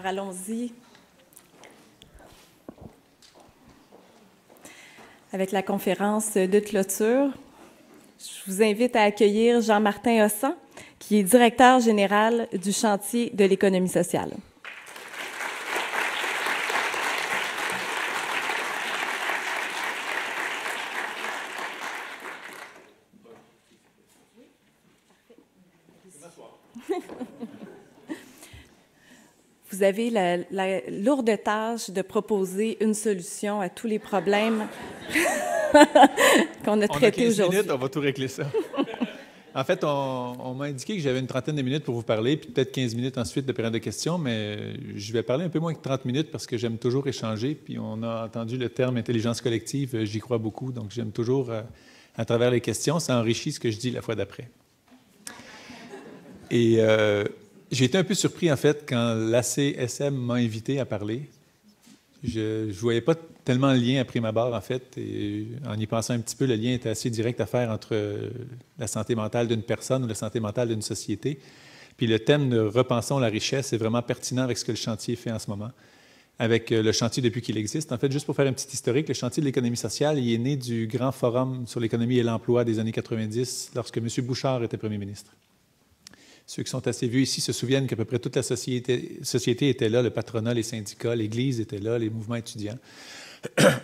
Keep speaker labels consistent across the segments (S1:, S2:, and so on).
S1: Alors, allons-y avec la conférence de clôture. Je vous invite à accueillir Jean-Martin Hossan, qui est directeur général du chantier de l'économie sociale. Vous avez la lourde tâche de proposer une solution à tous les problèmes qu'on a traités aujourd'hui.
S2: On va tout régler ça. En fait, on m'a indiqué que j'avais une trentaine de minutes pour vous parler, puis peut-être 15 minutes ensuite de période de questions, mais je vais parler un peu moins que 30 minutes parce que j'aime toujours échanger, puis on a entendu le terme intelligence collective, j'y crois beaucoup, donc j'aime toujours, à travers les questions, ça enrichit ce que je dis la fois d'après. Et j'ai été un peu surpris, en fait, quand l'ACSM m'a invité à parler. Je ne voyais pas tellement le lien à prime abord, en fait, et en y pensant un petit peu, le lien était assez direct à faire entre la santé mentale d'une personne ou la santé mentale d'une société. Puis le thème de « Repensons la richesse » est vraiment pertinent avec ce que le chantier fait en ce moment, avec le chantier depuis qu'il existe. En fait, juste pour faire un petit historique, le chantier de l'économie sociale, il est né du grand forum sur l'économie et l'emploi des années 90, lorsque M. Bouchard était premier ministre. Ceux qui sont assez vieux ici se souviennent qu'à peu près toute la société était là, le patronat, les syndicats, l'Église était là, les mouvements étudiants.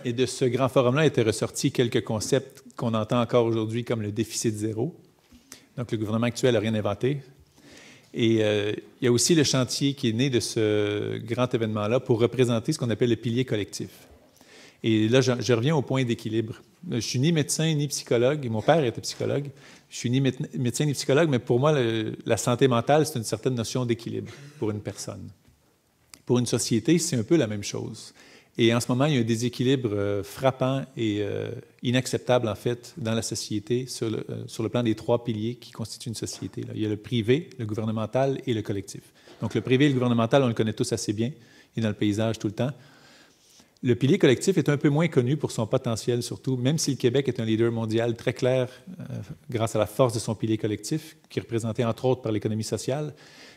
S2: Et de ce grand forum-là étaient ressortis quelques concepts qu'on entend encore aujourd'hui comme le déficit zéro. Donc, le gouvernement actuel n'a rien inventé. Et il y a aussi le chantier qui est né de ce grand événement-là pour représenter ce qu'on appelle le pilier collectif. Et là, je reviens au point d'équilibre. Je ne suis ni médecin ni psychologue. Mon père était psychologue. Je suis ni médecin ni psychologue, mais pour moi, la santé mentale, c'est une certaine notion d'équilibre pour une personne. Pour une société, c'est un peu la même chose. Et en ce moment, il y a un déséquilibre frappant et inacceptable, en fait, dans la société sur le plan des trois piliers qui constituent une société. Là. Il y a le privé, le gouvernemental et le collectif. Donc, le privé et le gouvernemental, on le connaît tous assez bien. Il est dans le paysage tout le temps. Le pilier collectif est un peu moins connu pour son potentiel, surtout, même si le Québec est un leader mondial très clair grâce à la force de son pilier collectif, qui est représenté entre autres par l'économie sociale.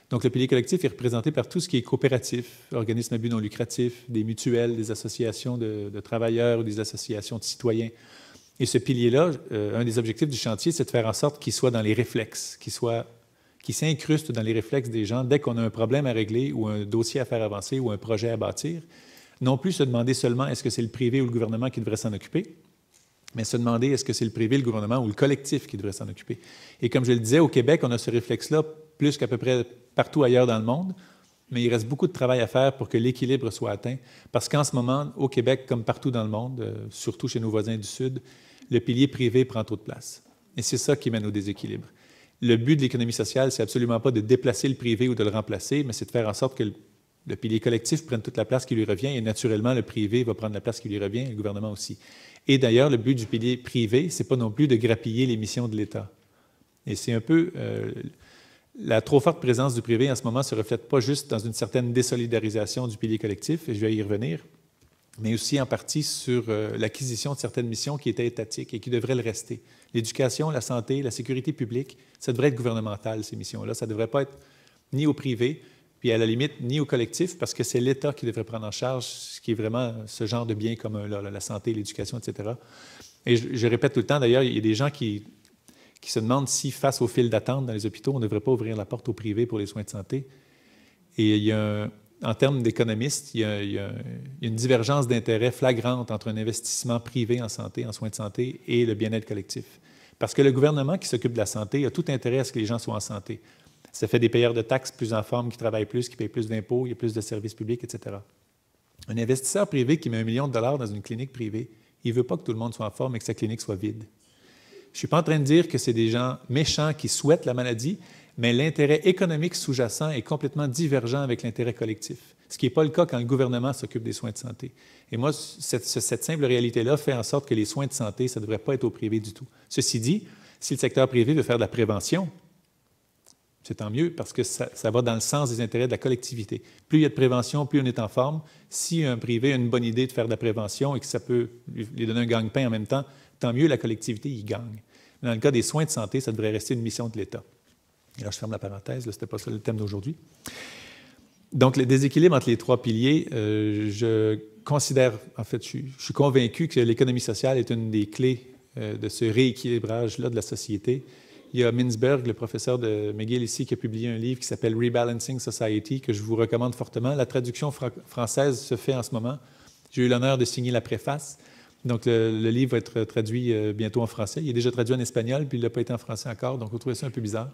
S2: Donc, le pilier collectif est représenté par tout ce qui est coopératif, organismes à but non lucratif, des mutuelles, des associations de travailleurs ou des associations de citoyens. Et ce pilier-là, un des objectifs du chantier, c'est de faire en sorte qu'il soit dans les réflexes, qu'il s'incruste dans les réflexes des gens dès qu'on a un problème à régler ou un dossier à faire avancer ou un projet à bâtir. Non plus se demander seulement est-ce que c'est le privé ou le gouvernement qui devrait s'en occuper, mais se demander est-ce que c'est le privé, le gouvernement ou le collectif qui devrait s'en occuper. Et comme je le disais, au Québec, on a ce réflexe-là plus qu'à peu près partout ailleurs dans le monde, mais il reste beaucoup de travail à faire pour que l'équilibre soit atteint, parce qu'en ce moment, au Québec, comme partout dans le monde, surtout chez nos voisins du Sud, le pilier privé prend trop de place. Et c'est ça qui mène au déséquilibre. Le but de l'économie sociale, c'est absolument pas de déplacer le privé ou de le remplacer, mais c'est de faire en sorte que le pilier collectif prenne toute la place qui lui revient et naturellement, le privé va prendre la place qui lui revient et le gouvernement aussi. Et d'ailleurs, le but du pilier privé, c'est pas non plus de grappiller les missions de l'État. Et c'est un peu... la trop forte présence du privé en ce moment ne se reflète pas juste dans une certaine désolidarisation du pilier collectif, et je vais y revenir, mais aussi en partie sur l'acquisition de certaines missions qui étaient étatiques et qui devraient le rester. L'éducation, la santé, la sécurité publique, ça devrait être gouvernemental, ces missions-là. Ça ne devrait pas être ni au privé, puis à la limite, ni au collectif, parce que c'est l'État qui devrait prendre en charge ce qui est vraiment ce genre de biens communs-là, la santé, l'éducation, etc. Et je répète tout le temps, d'ailleurs, il y a des gens qui se demandent si, face aux files d'attente dans les hôpitaux, on ne devrait pas ouvrir la porte au privé pour les soins de santé. Et il y a en termes d'économistes, il y a une divergence d'intérêts flagrante entre un investissement privé en santé, en soins de santé, et le bien-être collectif. Parce que le gouvernement qui s'occupe de la santé a tout intérêt à ce que les gens soient en santé. Ça fait des payeurs de taxes plus en forme, qui travaillent plus, qui payent plus d'impôts, il y a plus de services publics, etc. Un investisseur privé qui met $1 million dans une clinique privée, il ne veut pas que tout le monde soit en forme et que sa clinique soit vide. Je ne suis pas en train de dire que c'est des gens méchants qui souhaitent la maladie, mais l'intérêt économique sous-jacent est complètement divergent avec l'intérêt collectif, ce qui n'est pas le cas quand le gouvernement s'occupe des soins de santé. Et moi, cette simple réalité-là fait en sorte que les soins de santé, ça ne devrait pas être au privé du tout. Ceci dit, si le secteur privé veut faire de la prévention, c'est tant mieux parce que ça va dans le sens des intérêts de la collectivité. Plus il y a de prévention, plus on est en forme. Si un privé a une bonne idée de faire de la prévention et que ça peut lui donner un gagne-pain en même temps, tant mieux, la collectivité y gagne. Mais dans le cas des soins de santé, ça devrait rester une mission de l'État. Et là, je ferme la parenthèse, ce n'était pas ça le thème d'aujourd'hui. Donc, le déséquilibre entre les trois piliers, je considère, en fait, je suis convaincu que l'économie sociale est une des clés de ce rééquilibrage-là de la société. Il y a Mintzberg, le professeur de McGill ici, qui a publié un livre qui s'appelle Rebalancing Society, que je vous recommande fortement. La traduction française se fait en ce moment. J'ai eu l'honneur de signer la préface. Donc, le livre va être traduit bientôt en français. Il est déjà traduit en espagnol, puis il n'a pas été en français encore, donc vous trouvez ça un peu bizarre.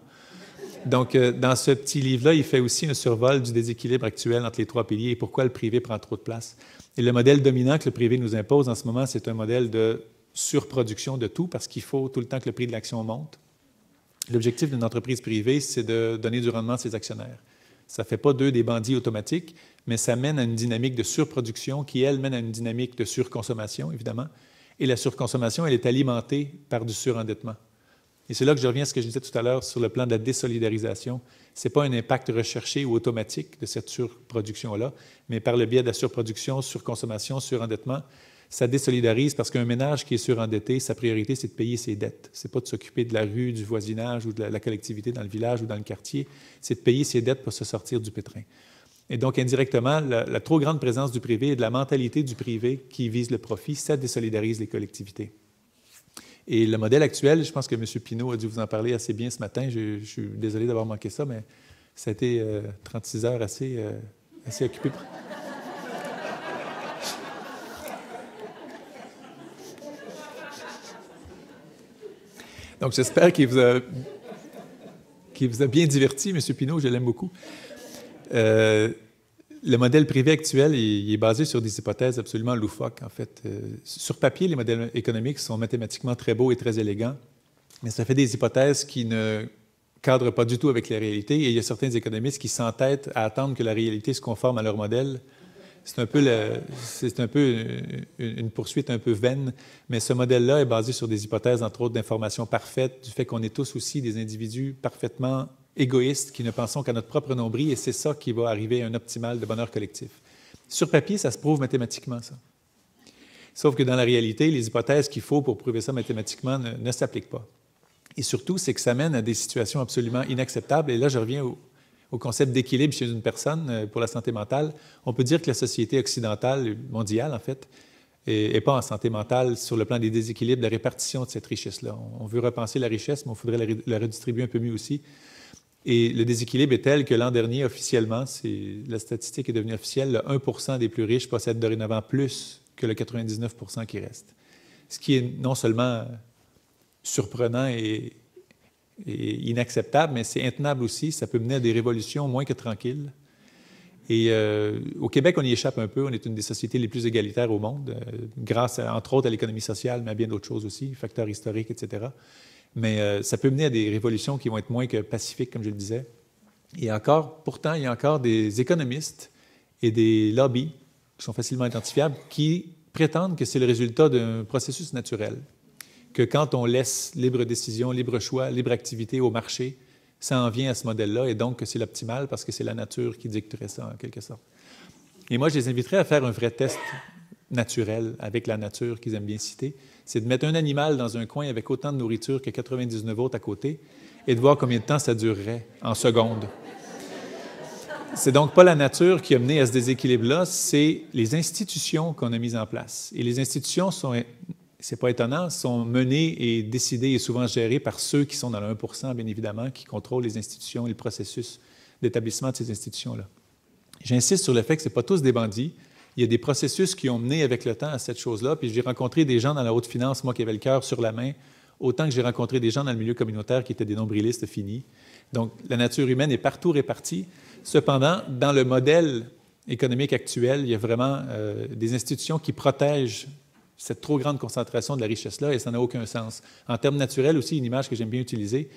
S2: Donc, dans ce petit livre-là, il fait aussi un survol du déséquilibre actuel entre les trois piliers et pourquoi le privé prend trop de place. Et le modèle dominant que le privé nous impose en ce moment, c'est un modèle de surproduction de tout, parce qu'il faut tout le temps que le prix de l'action monte. L'objectif d'une entreprise privée, c'est de donner du rendement à ses actionnaire. Ça ne fait pas d'eux des bandits automatiques, mais ça mène à une dynamique de surproduction qui, elle, mène à une dynamique de surconsommation, évidemment. Et la surconsommation, elle est alimentée par du surendettement. Et c'est là que je reviens à ce que je disais tout à l'heure sur le plan de la désolidarisation. Ce n'est pas un impact recherché ou automatique de cette surproduction-là, mais par le biais de la surproduction, surconsommation, surendettement, ça désolidarise parce qu'un ménage qui est surendetté, sa priorité, c'est de payer ses dettes. Ce n'est pas de s'occuper de la rue, du voisinage ou de la collectivité dans le village ou dans le quartier. C'est de payer ses dettes pour se sortir du pétrin. Et donc, indirectement, la trop grande présence du privé et de la mentalité du privé qui vise le profit, ça désolidarise les collectivités. Et le modèle actuel, je pense que M. Pinault a dû vous en parler assez bien ce matin. Je suis désolé d'avoir manqué ça, mais ça a été 36 heures assez occupé. Donc, j'espère qu'il vous a bien diverti, M. Pinault, je l'aime beaucoup. Le modèle privé actuel, il est basé sur des hypothèses absolument loufoques, en fait. Sur papier, les modèles économiques sont mathématiquement très beaux et très élégants, mais ça fait des hypothèses qui ne cadrent pas du tout avec la réalité, et il y a certains économistes qui s'entêtent à attendre que la réalité se conforme à leur modèle. C'est un peu une poursuite un peu vaine, mais ce modèle-là est basé sur des hypothèses, entre autres, d'information parfaite, du fait qu'on est tous aussi des individus parfaitement égoïstes qui ne pensons qu'à notre propre nombril, et c'est ça qui va arriver à un optimal de bonheur collectif. Sur papier, ça se prouve mathématiquement, ça. Sauf que dans la réalité, les hypothèses qu'il faut pour prouver ça mathématiquement ne s'appliquent pas. Et surtout, c'est que ça mène à des situations absolument inacceptables. Et là, je reviens au concept d'équilibre chez une personne pour la santé mentale. On peut dire que la société occidentale, mondiale en fait, n'est pas en santé mentale sur le plan des déséquilibres, de la répartition de cette richesse-là. On veut repenser la richesse, mais il faudrait la redistribuer un peu mieux aussi. Et le déséquilibre est tel que l'an dernier, officiellement, la statistique est devenue officielle, le 1 des plus riches possèdent dorénavant plus que le 99 qui reste. Ce qui est non seulement surprenant et inacceptable, mais c'est intenable aussi. Ça peut mener à des révolutions moins que tranquilles. Et au Québec, on y échappe un peu. On est une des sociétés les plus égalitaires au monde, grâce, entre autres, à l'économie sociale, mais à bien d'autres choses aussi, facteurs historiques, etc. Mais ça peut mener à des révolutions qui vont être moins que pacifiques, comme je le disais. Et encore, pourtant, il y a encore des économistes et des lobbies qui sont facilement identifiables qui prétendent que c'est le résultat d'un processus naturel, que quand on laisse libre décision, libre choix, libre activité au marché, ça en vient à ce modèle-là, et donc que c'est l'optimal parce que c'est la nature qui dicterait ça, en quelque sorte. Et moi, je les inviterais à faire un vrai test naturel avec la nature qu'ils aiment bien citer. C'est de mettre un animal dans un coin avec autant de nourriture que 99 autres à côté et de voir combien de temps ça durerait en secondes. C'est donc pas la nature qui a mené à ce déséquilibre-là, c'est les institutions qu'on a mises en place. Et les institutions sont, c'est pas étonnant, sont menées et décidées et souvent gérées par ceux qui sont dans le 1 bien évidemment, qui contrôlent les institutions et le processus d'établissement de ces institutions-là. J'insiste sur le fait que ce n'est pas tous des bandits. Il y a des processus qui ont mené avec le temps à cette chose-là. Puis j'ai rencontré des gens dans la haute finance, moi qui avais le cœur sur la main, autant que j'ai rencontré des gens dans le milieu communautaire qui étaient des nombrilistes finis. Donc la nature humaine est partout répartie. Cependant, dans le modèle économique actuel, il y a vraiment des institutions qui protègent cette trop grande concentration de la richesse-là, et ça n'a aucun sens. En termes naturels aussi, une image que j'aime bien utiliser,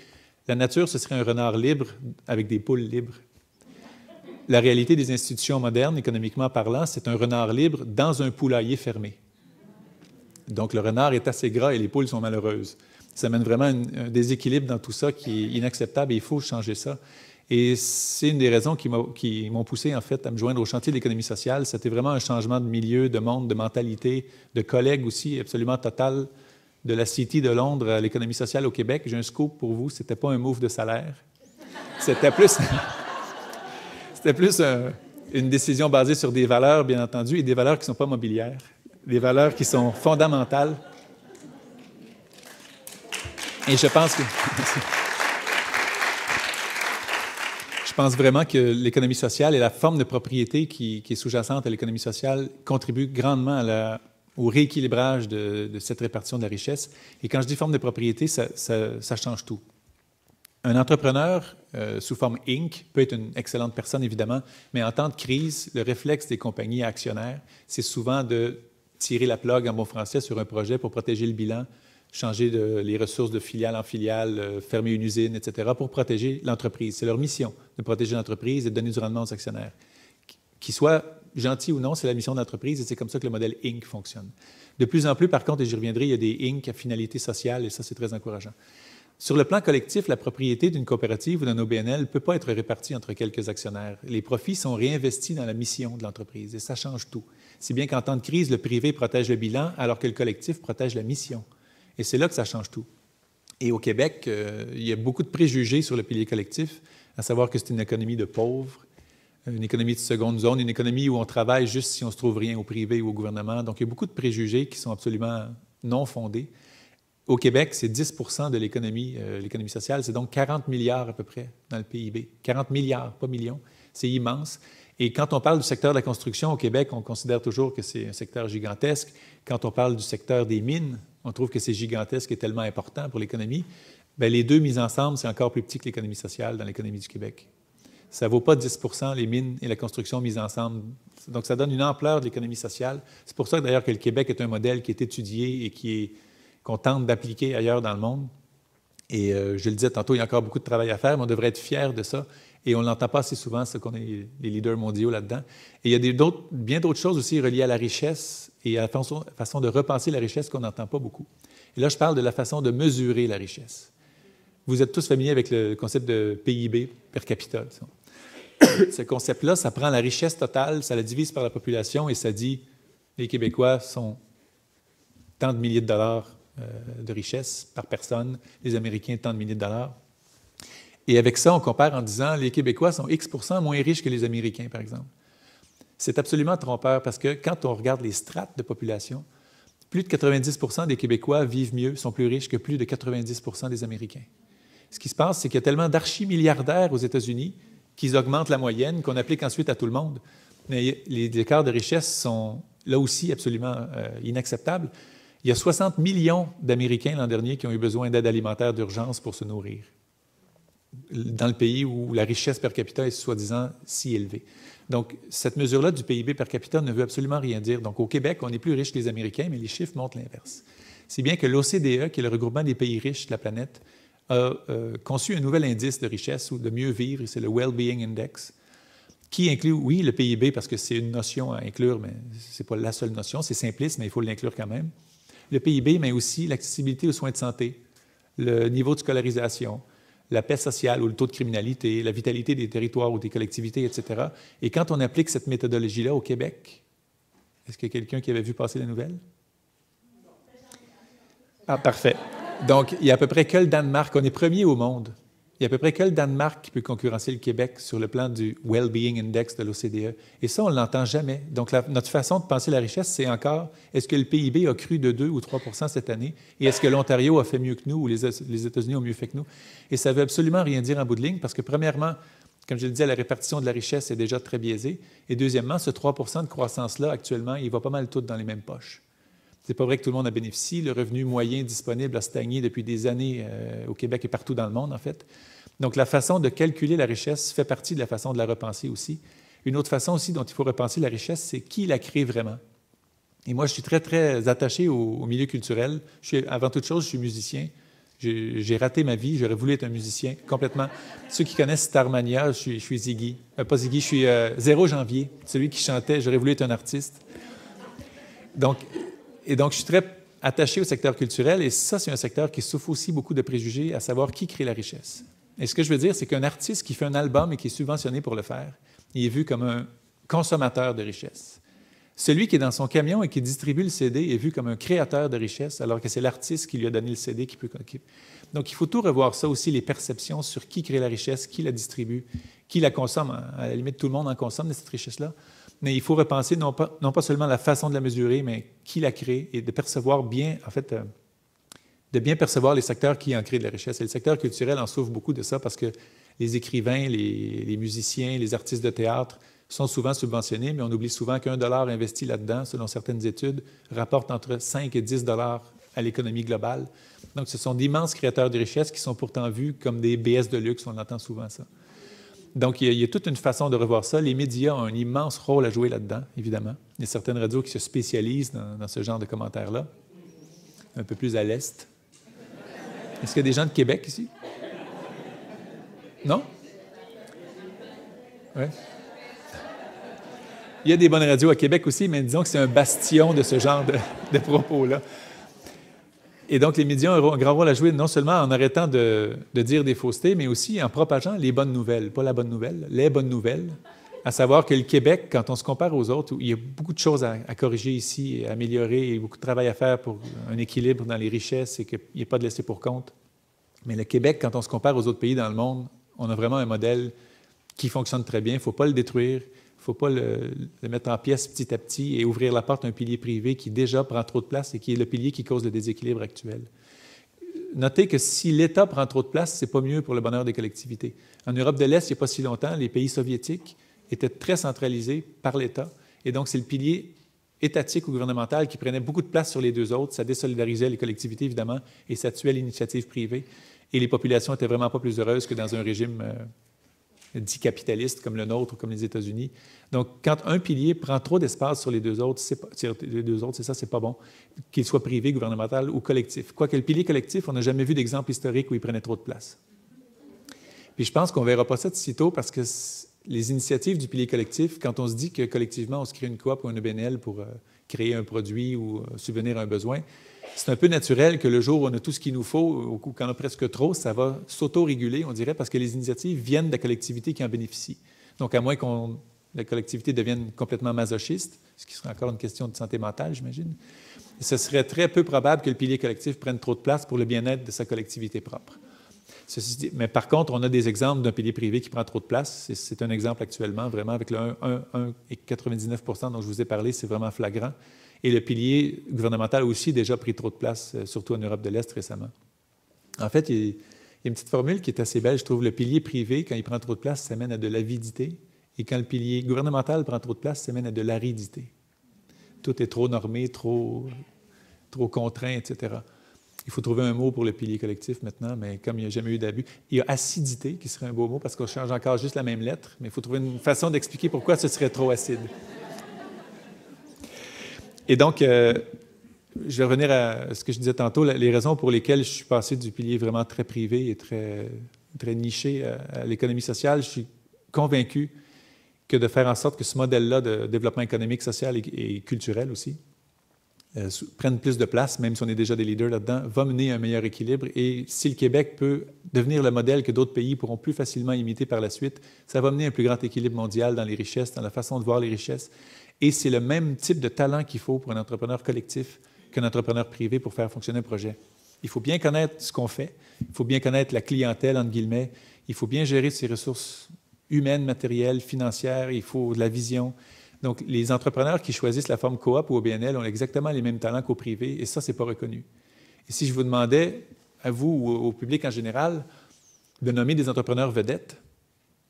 S2: la nature, ce serait un renard libre avec des poules libres. La réalité des institutions modernes, économiquement parlant, c'est un renard libre dans un poulailler fermé. Donc, le renard est assez gras et les poules sont malheureuses. Ça mène vraiment un déséquilibre dans tout ça qui est inacceptable et il faut changer ça. Et c'est une des raisons qui m'ont poussé, en fait, à me joindre au chantier de l'économie sociale. C'était vraiment un changement de milieu, de monde, de mentalité, de collègues aussi, absolument total, de la City de Londres à l'économie sociale au Québec. J'ai un scoop pour vous, c'était pas un move de salaire. C'était plus une décision basée sur des valeurs, bien entendu, et des valeurs qui ne sont pas mobilières, des valeurs qui sont fondamentales. Et je pense que... Je pense vraiment que l'économie sociale et la forme de propriété qui est sous-jacente à l'économie sociale contribuent grandement au rééquilibrage de cette répartition de la richesse. Et quand je dis forme de propriété, ça change tout. Un entrepreneur sous forme Inc. peut être une excellente personne, évidemment, mais en temps de crise, le réflexe des compagnies actionnaires, c'est souvent de tirer la plug en bon français sur un projet pour protéger le bilan, changer les ressources de filiale en filiale, fermer une usine, etc., pour protéger l'entreprise. C'est leur mission de protéger l'entreprise et de donner du rendement aux actionnaires. Qu'ils soient gentils ou non, c'est la mission de l'entreprise et c'est comme ça que le modèle Inc. fonctionne. De plus en plus, par contre, et j'y reviendrai, il y a des Inc. à finalité sociale et ça, c'est très encourageant. Sur le plan collectif, la propriété d'une coopérative ou d'un OBNL ne peut pas être répartie entre quelques actionnaires. Les profits sont réinvestis dans la mission de l'entreprise et ça change tout. Si bien qu'en temps de crise, le privé protège le bilan alors que le collectif protège la mission. Et c'est là que ça change tout. Et au Québec, il y a beaucoup de préjugés sur le pilier collectif, à savoir que c'est une économie de pauvres, une économie de seconde zone, une économie où on travaille juste si on ne se trouve rien au privé ou au gouvernement. Donc, il y a beaucoup de préjugés qui sont absolument non fondés. Au Québec, c'est 10 % de l'économie sociale. C'est donc 40 milliards à peu près dans le PIB. 40 milliards, pas millions. C'est immense. Et quand on parle du secteur de la construction au Québec, on considère toujours que c'est un secteur gigantesque. Quand on parle du secteur des mines, on trouve que c'est gigantesque et tellement important pour l'économie. Bien, les deux mis ensemble, c'est encore plus petit que l'économie sociale dans l'économie du Québec. Ça ne vaut pas 10 % les mines et la construction mises ensemble. Donc, ça donne une ampleur de l'économie sociale. C'est pour ça d'ailleurs que le Québec est un modèle qui est étudié et qu'on tente d'appliquer ailleurs dans le monde. Et je le disais tantôt, il y a encore beaucoup de travail à faire, mais on devrait être fiers de ça. Et on ne l'entend pas assez souvent, c'est qu'on est les leaders mondiaux là-dedans. Et il y a bien d'autres choses aussi reliées à la richesse et à la façon de repenser la richesse qu'on n'entend pas beaucoup. Et là, je parle de la façon de mesurer la richesse. Vous êtes tous familiers avec le concept de PIB per capita. Ce concept-là, ça prend la richesse totale, ça la divise par la population et ça dit les Québécois sont tant de milliers de dollars de richesse par personne, les Américains tant de milliers de dollars. Et avec ça, on compare en disant les Québécois sont X % moins riches que les Américains, par exemple. C'est absolument trompeur parce que quand on regarde les strates de population, plus de 90 % des Québécois vivent mieux, sont plus riches que plus de 90 % des Américains. Ce qui se passe, c'est qu'il y a tellement d'archimilliardaires aux États-Unis qu'ils augmentent la moyenne, qu'on applique ensuite à tout le monde. Mais les écarts de richesse sont là aussi absolument inacceptables. Il y a 60 millions d'Américains l'an dernier qui ont eu besoin d'aide alimentaire d'urgence pour se nourrir, dans le pays où la richesse per capita est soi-disant si élevée. Donc, cette mesure-là du PIB per capita ne veut absolument rien dire. Donc, au Québec, on est plus riche que les Américains, mais les chiffres montrent l'inverse. C'est bien que l'OCDE, qui est le regroupement des pays riches de la planète, a conçu un nouvel indice de richesse ou de mieux vivre, c'est le Well-Being Index, qui inclut, oui, le PIB, parce que c'est une notion à inclure, mais ce n'est pas la seule notion, c'est simpliste, mais il faut l'inclure quand même. Le PIB, mais aussi l'accessibilité aux soins de santé, le niveau de scolarisation, la paix sociale ou le taux de criminalité, la vitalité des territoires ou des collectivités, etc. Et quand on applique cette méthodologie-là au Québec, est-ce qu'il y a quelqu'un qui avait vu passer la nouvelle? Ah, parfait. Donc, il n'y a à peu près que le Danemark, on est premier au monde. Il y a à peu près que le Danemark qui peut concurrencer le Québec sur le plan du Well-Being Index de l'OCDE. Et ça, on ne l'entend jamais. Donc, notre façon de penser la richesse, c'est encore, est-ce que le PIB a cru de 2 ou 3 % cette année? Et est-ce que l'Ontario a fait mieux que nous ou les États-Unis ont mieux fait que nous? Et ça ne veut absolument rien dire en bout de ligne parce que, premièrement, comme je le disais, la répartition de la richesse est déjà très biaisée. Et deuxièmement, ce 3 % de croissance-là, actuellement, il va pas mal tout dans les mêmes poches. C'est pas vrai que tout le monde en bénéficie. Le revenu moyen disponible a stagné depuis des années au Québec et partout dans le monde, en fait. Donc, la façon de calculer la richesse fait partie de la façon de la repenser aussi. Une autre façon aussi dont il faut repenser la richesse, c'est qui la crée vraiment. Et moi, je suis très, très attaché au milieu culturel. Avant toute chose, je suis musicien. J'ai raté ma vie. J'aurais voulu être un musicien complètement. Ceux qui connaissent Starmania, je suis Ziggy. Pas Ziggy, je suis 0 janvier, celui qui chantait « J'aurais voulu être un artiste ». Donc, je suis très attaché au secteur culturel et ça, c'est un secteur qui souffre aussi beaucoup de préjugés, à savoir qui crée la richesse. Et ce que je veux dire, c'est qu'un artiste qui fait un album et qui est subventionné pour le faire, il est vu comme un consommateur de richesse. Celui qui est dans son camion et qui distribue le CD est vu comme un créateur de richesse, alors que c'est l'artiste qui lui a donné le CD qui peut... Donc, il faut tout revoir ça aussi, les perceptions sur qui crée la richesse, qui la distribue, qui la consomme. À la limite, tout le monde en consomme de cette richesse-là. Mais il faut repenser non pas seulement la façon de la mesurer, mais qui la crée et de percevoir bien, en fait, de bien percevoir les secteurs qui en créent de la richesse. Et le secteur culturel en souffre beaucoup de ça parce que les écrivains, les musiciens, les artistes de théâtre sont souvent subventionnés, mais on oublie souvent qu'1 dollar investi là-dedans, selon certaines études, rapporte entre 5 et 10 dollars à l'économie globale. Donc, ce sont d'immenses créateurs de richesse qui sont pourtant vus comme des BS de luxe, on entend souvent ça. Donc, il y a toute une façon de revoir ça. Les médias ont un immense rôle à jouer là-dedans, évidemment. Il y a certaines radios qui se spécialisent dans ce genre de commentaires-là, un peu plus à l'est. Est-ce qu'il y a des gens de Québec ici? Non? Oui. Il y a des bonnes radios à Québec aussi, mais disons que c'est un bastion de ce genre de propos-là. Et donc, les médias ont un grand rôle à jouer, non seulement en arrêtant de dire des faussetés, mais aussi en propageant les bonnes nouvelles. Pas la bonne nouvelle, les bonnes nouvelles. À savoir que le Québec, quand on se compare aux autres, il y a beaucoup de choses à corriger ici, à améliorer, et beaucoup de travail à faire pour un équilibre dans les richesses et qu'il n'y ait pas de laisser pour compte. Mais le Québec, quand on se compare aux autres pays dans le monde, on a vraiment un modèle qui fonctionne très bien. Il ne faut pas le détruire. Il ne faut pas le mettre en pièces petit à petit et ouvrir la porte à un pilier privé qui déjà prend trop de place et qui est le pilier qui cause le déséquilibre actuel. Notez que si l'État prend trop de place, ce n'est pas mieux pour le bonheur des collectivités. En Europe de l'Est, il n'y a pas si longtemps, les pays soviétiques étaient très centralisés par l'État. Et donc, c'est le pilier étatique ou gouvernemental qui prenait beaucoup de place sur les deux autres. Ça désolidarisait les collectivités, évidemment, et ça tuait l'initiative privée. Et les populations n'étaient vraiment pas plus heureuses que dans un régime dit capitaliste comme le nôtre ou comme les États-Unis. Donc, quand un pilier prend trop d'espace sur les deux autres, c'est ça, c'est pas bon, qu'il soit privé, gouvernemental ou collectif. Quoique le pilier collectif, on n'a jamais vu d'exemple historique où il prenait trop de place. Puis je pense qu'on ne verra pas ça de sitôt parce que les initiatives du pilier collectif, quand on se dit que collectivement, on se crée une coop ou un EBNL pour créer un produit ou subvenir à un besoin, c'est un peu naturel que le jour où on a tout ce qu'il nous faut, ou qu'on a presque trop, ça va s'auto-réguler, on dirait, parce que les initiatives viennent de la collectivité qui en bénéficie. Donc, à moins que la collectivité devienne complètement masochiste, ce qui serait encore une question de santé mentale, j'imagine, ce serait très peu probable que le pilier collectif prenne trop de place pour le bien-être de sa collectivité propre. Mais par contre, on a des exemples d'un pilier privé qui prend trop de place. C'est un exemple actuellement, vraiment, avec le 1,99 dont je vous ai parlé, c'est vraiment flagrant. Et le pilier gouvernemental a aussi déjà pris trop de place, surtout en Europe de l'Est récemment. En fait, il y a une petite formule qui est assez belle, je trouve. Le pilier privé, quand il prend trop de place, ça mène à de l'avidité. Et quand le pilier gouvernemental prend trop de place, ça mène à de l'aridité. Tout est trop normé, trop contraint, etc. Il faut trouver un mot pour le pilier collectif maintenant, mais comme il n'y a jamais eu d'abus. Il y a acidité, qui serait un beau mot, parce qu'on change encore juste la même lettre, mais il faut trouver une façon d'expliquer pourquoi ce serait trop acide. Et donc, je vais revenir à ce que je disais tantôt, les raisons pour lesquelles je suis passé du pilier vraiment très privé et très niché à l'économie sociale. Je suis convaincu que de faire en sorte que ce modèle-là de développement économique, social et culturel aussi prenne plus de place, même si on est déjà des leaders là-dedans, va mener à un meilleur équilibre. Et si le Québec peut devenir le modèle que d'autres pays pourront plus facilement imiter par la suite, ça va mener à un plus grand équilibre mondial dans les richesses, dans la façon de voir les richesses. Et c'est le même type de talent qu'il faut pour un entrepreneur collectif qu'un entrepreneur privé pour faire fonctionner un projet. Il faut bien connaître ce qu'on fait, il faut bien connaître la clientèle, entre guillemets, il faut bien gérer ses ressources humaines, matérielles, financières, il faut de la vision. Donc, les entrepreneurs qui choisissent la forme coop ou OBNL ont exactement les mêmes talents qu'au privé, et ça, ce n'est pas reconnu. Et si je vous demandais, à vous ou au public en général, de nommer des entrepreneurs vedettes,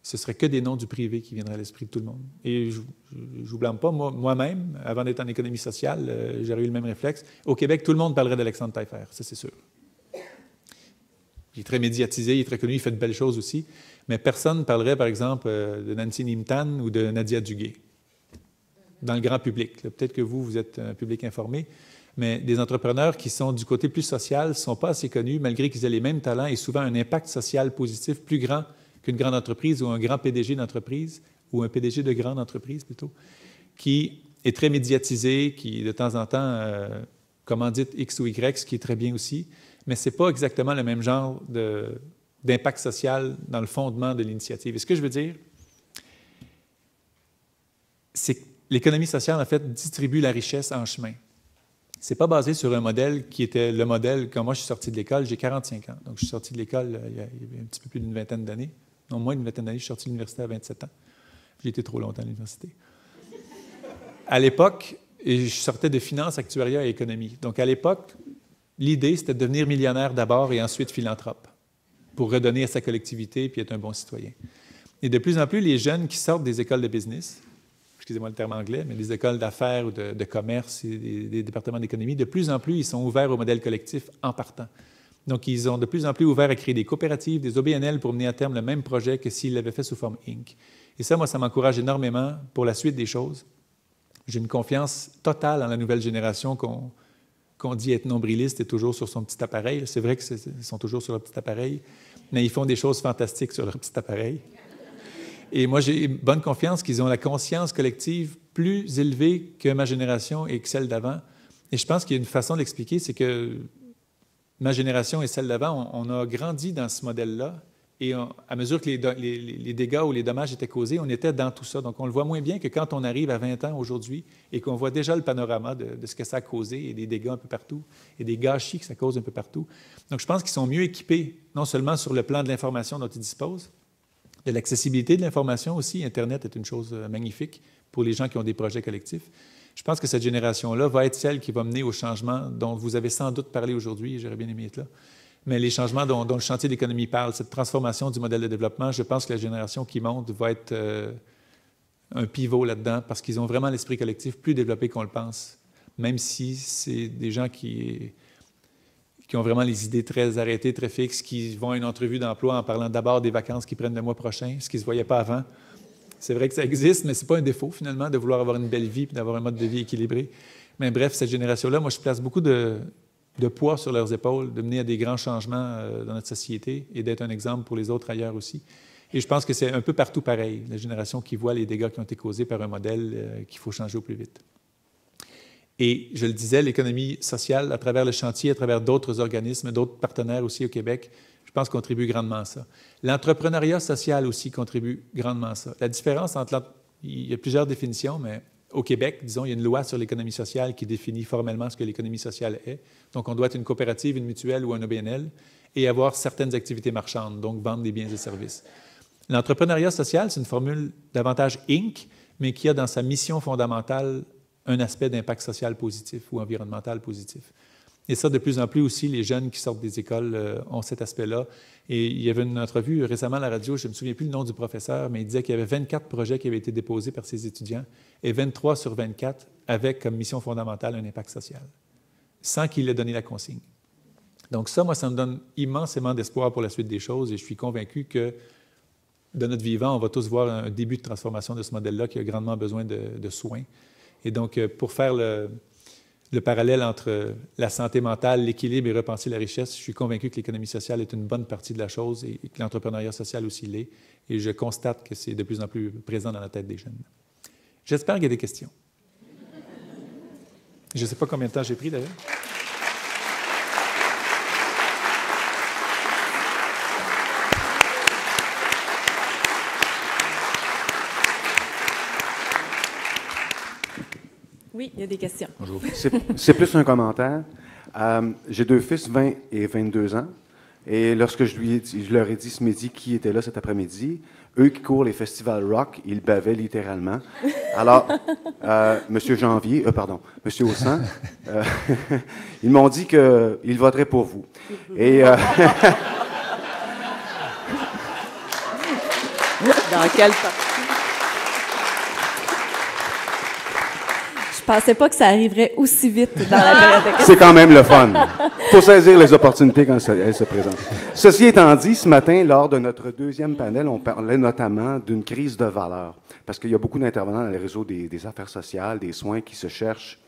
S2: ce ne serait que des noms du privé qui viendraient à l'esprit de tout le monde. Et je ne vous blâme pas, moi-même, avant d'être en économie sociale, j'aurais eu le même réflexe. Au Québec, tout le monde parlerait d'Alexandre Taillefer, ça c'est sûr. Il est très médiatisé, il est très connu, il fait de belles choses aussi, mais personne ne parlerait, par exemple, de Nancy Nimtan ou de Nadia Duguay, dans le grand public. Peut-être que vous êtes un public informé, mais des entrepreneurs qui sont du côté plus social ne sont pas assez connus, malgré qu'ils aient les mêmes talents et souvent un impact social positif plus grand qu'une grande entreprise ou un grand PDG d'entreprise, ou un PDG de grande entreprise plutôt, qui est très médiatisé, qui de temps en temps commandite X ou Y, ce qui est très bien aussi, mais ce n'est pas exactement le même genre d'impact social dans le fondement de l'initiative. Et ce que je veux dire, c'est que l'économie sociale, en fait, distribue la richesse en chemin. Ce n'est pas basé sur un modèle qui était le modèle quand moi je suis sorti de l'école, j'ai 45 ans. Donc je suis sorti de l'école il y a un petit peu plus d'une vingtaine d'années. Non, moins d'une vingtaine d'années, je suis sorti de l'université à 27 ans. J'ai été trop longtemps à l'université. À l'époque, je sortais de finance, actuariat et économie. Donc à l'époque, l'idée, c'était de devenir millionnaire d'abord et ensuite philanthrope pour redonner à sa collectivité puis être un bon citoyen. Et de plus en plus, les jeunes qui sortent des écoles de business, excusez-moi le terme anglais, mais des écoles d'affaires ou de commerce et des départements d'économie, de plus en plus, ils sont ouverts au modèle collectif en partant. Donc, ils ont de plus en plus ouvert à créer des coopératives, des OBNL pour mener à terme le même projet que s'ils l'avaient fait sous forme Inc. Et ça, moi, ça m'encourage énormément pour la suite des choses. J'ai une confiance totale en la nouvelle génération qu'on dit être nombriliste et toujours sur son petit appareil. C'est vrai qu'ils sont toujours sur leur petit appareil, mais ils font des choses fantastiques sur leur petit appareil. Et moi, j'ai bonne confiance qu'ils ont la conscience collective plus élevée que ma génération et que celle d'avant. Et je pense qu'il y a une façon de l'expliquer, c'est que ma génération et celle d'avant, on a grandi dans ce modèle-là. Et à mesure que les dégâts ou les dommages étaient causés, on était dans tout ça. Donc, on le voit moins bien que quand on arrive à 20 ans aujourd'hui et qu'on voit déjà le panorama de ce que ça a causé et des dégâts un peu partout et des gâchis que ça cause un peu partout. Donc, je pense qu'ils sont mieux équipés, non seulement sur le plan de l'information dont ils disposent, de l'accessibilité de l'information aussi. Internet est une chose magnifique pour les gens qui ont des projets collectifs. Je pense que cette génération-là va être celle qui va mener au changement dont vous avez sans doute parlé aujourd'hui, j'aurais bien aimé être là. Mais les changements dont le chantier d'économie parle, cette transformation du modèle de développement, je pense que la génération qui monte va être un pivot là-dedans parce qu'ils ont vraiment l'esprit collectif plus développé qu'on le pense, même si c'est des gens qui ont vraiment les idées très arrêtées, très fixes, qui vont à une entrevue d'emploi en parlant d'abord des vacances qu'ils prennent le mois prochain, ce qui ne se voyait pas avant. C'est vrai que ça existe, mais ce n'est pas un défaut, finalement, de vouloir avoir une belle vie et d'avoir un mode de vie équilibré. Mais bref, cette génération-là, moi, je place beaucoup de poids sur leurs épaules, de mener à des grands changements dans notre société et d'être un exemple pour les autres ailleurs aussi. Et je pense que c'est un peu partout pareil, la génération qui voit les dégâts qui ont été causés par un modèle qu'il faut changer au plus vite. Et je le disais, l'économie sociale, à travers le chantier, à travers d'autres organismes, d'autres partenaires aussi au Québec, je pense contribue grandement à ça. L'entrepreneuriat social aussi contribue grandement à ça. La différence entre il y a plusieurs définitions, mais au Québec, disons, il y a une loi sur l'économie sociale qui définit formellement ce que l'économie sociale est. Donc, on doit être une coopérative, une mutuelle ou un OBNL et avoir certaines activités marchandes, donc vendre des biens et services. L'entrepreneuriat social, c'est une formule davantage Inc., mais qui a dans sa mission fondamentale un aspect d'impact social positif ou environnemental positif. Et ça, de plus en plus aussi, les jeunes qui sortent des écoles ont cet aspect-là. Et il y avait une entrevue récemment à la radio, je ne me souviens plus le nom du professeur, mais il disait qu'il y avait 24 projets qui avaient été déposés par ses étudiants et 23 sur 24 avec comme mission fondamentale un impact social, sans qu'il ait donné la consigne. Donc ça, moi, ça me donne immensément d'espoir pour la suite des choses et je suis convaincu que de notre vivant, on va tous voir un début de transformation de ce modèle-là qui a grandement besoin de soins. Et donc, pour faire le parallèle entre la santé mentale, l'équilibre et repenser la richesse, je suis convaincu que l'économie sociale est une bonne partie de la chose et que l'entrepreneuriat social aussi l'est. Et je constate que c'est de plus en plus présent dans la tête des jeunes. J'espère qu'il y a des questions. Je ne sais pas combien de temps j'ai pris d'ailleurs.
S1: Oui, il y a des questions.
S2: Bonjour.
S3: C'est plus un commentaire. J'ai deux fils, 20 et 22 ans. Et lorsque je leur ai dit ce midi qui était là cet après-midi, eux qui courent les festivals rock, ils bavaient littéralement. Alors, M. Janvier, M. Aussan, ils m'ont dit qu'ils voteraient pour vous. Et
S1: Dans quelle partie? Je pensais pas que ça arriverait aussi vite dans la période de questions.
S3: c'est quand même le fun. Il faut saisir les opportunités quand elles se présentent. Ceci étant dit, ce matin, lors de notre deuxième panel, on parlait notamment d'une crise de valeur. Parce qu'il y a beaucoup d'intervenants dans les réseaux des affaires sociales, des soins qui se cherchent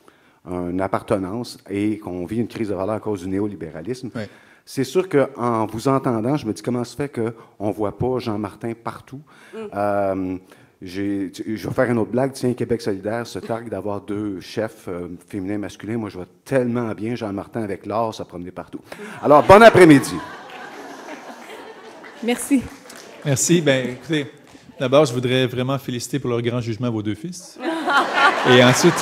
S3: une appartenance et qu'on vit une crise de valeur à cause du néolibéralisme.
S2: Oui.
S3: C'est sûr qu'en vous entendant, je me dis comment se fait qu'on ne voit pas Jean-Martin partout. Je vais faire une autre blague. Tiens, Québec solidaire se targue d'avoir deux chefs féminins et masculins. Moi, je vois tellement bien Jean-Martin avec l'or se promener partout. Alors, bon après-midi.
S1: Merci.
S2: Merci. Bien, écoutez, d'abord, je voudrais vraiment féliciter pour leur grand jugement vos deux fils. Et ensuite...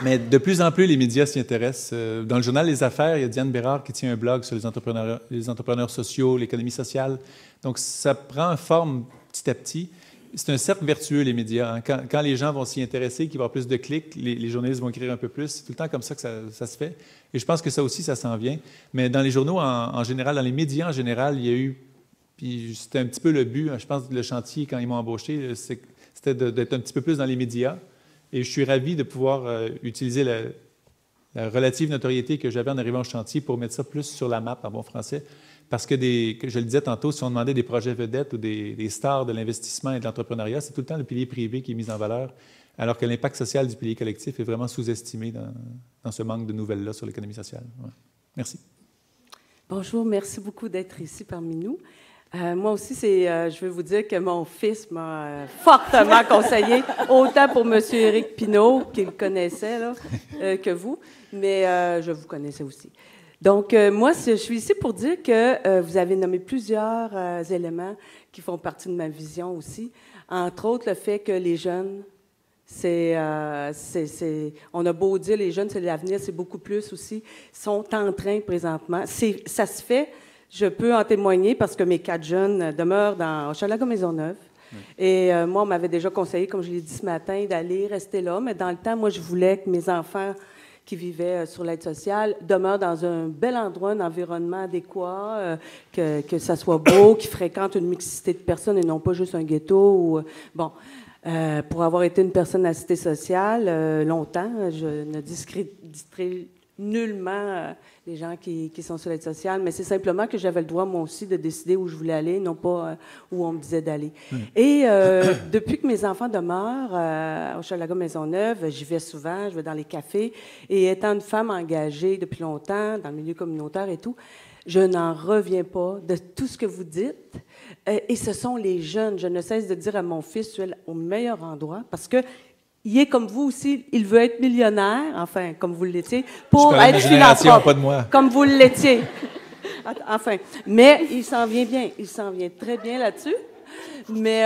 S2: Mais de plus en plus, les médias s'y intéressent. Dans le journal Les Affaires, il y a Diane Bérard qui tient un blog sur les entrepreneurs sociaux, l'économie sociale. Donc, ça prend forme petit à petit. C'est un cercle vertueux, les médias. Hein. Quand les gens vont s'y intéresser, qu'il va y avoir plus de clics, les journalistes vont écrire un peu plus. C'est tout le temps comme ça que ça se fait. Et je pense que ça aussi, ça s'en vient. Mais dans les journaux en général, dans les médias en général, il y a eu... Puis c'était un petit peu le but, je pense, le chantier, quand ils m'ont embauché, c'était d'être un petit peu plus dans les médias. Et je suis ravi de pouvoir utiliser la relative notoriété que j'avais en arrivant au chantier pour mettre ça plus sur la map en bon français. Parce que, je le disais tantôt, si on demandait des projets vedettes ou des stars de l'investissement et de l'entrepreneuriat, c'est tout le temps le pilier privé qui est mis en valeur, alors que l'impact social du pilier collectif est vraiment sous-estimé dans ce manque de nouvelles-là sur l'économie sociale. Ouais. Merci.
S4: Bonjour, merci beaucoup d'être ici parmi nous. Moi aussi, je veux vous dire que mon fils m'a fortement conseillé, autant pour M. Éric Pinault, qu'il connaissait, là, que vous, mais je vous connaissais aussi. Donc, moi, je suis ici pour dire que vous avez nommé plusieurs éléments qui font partie de ma vision aussi, entre autres le fait que les jeunes, on a beau dire les jeunes, c'est l'avenir, c'est beaucoup plus aussi, sont en train présentement, ça se fait. Je peux en témoigner parce que mes 4 jeunes demeurent dans Hochelaga-Maisonneuve. Oui. Et moi, on m'avait déjà conseillé, comme je l'ai dit ce matin, d'aller rester là. Mais dans le temps, moi, je voulais que mes enfants qui vivaient sur l'aide sociale demeurent dans un bel endroit, un environnement adéquat, que ça soit beau, qu'ils fréquentent une mixité de personnes et non pas juste un ghetto. Bon, pour avoir été une personne assistée sociale longtemps, je ne discréditerai nullement les gens qui sont sur l'aide sociale, mais c'est simplement que j'avais le droit, moi aussi, de décider où je voulais aller, non pas où on me disait d'aller. Et depuis que mes enfants demeurent au Hochelaga-Maisonneuve, j'y vais souvent, je vais dans les cafés, et étant une femme engagée depuis longtemps dans le milieu communautaire et tout, je n'en reviens pas de tout ce que vous dites. Et ce sont les jeunes. Je ne cesse de dire à mon fils, tu es au meilleur endroit, parce que il est comme vous aussi, il veut être millionnaire, enfin, comme vous l'étiez, pour être philanthrope,
S2: pas de moi.
S4: comme vous l'étiez. Enfin, mais il s'en vient bien, il s'en vient très bien là-dessus. Mais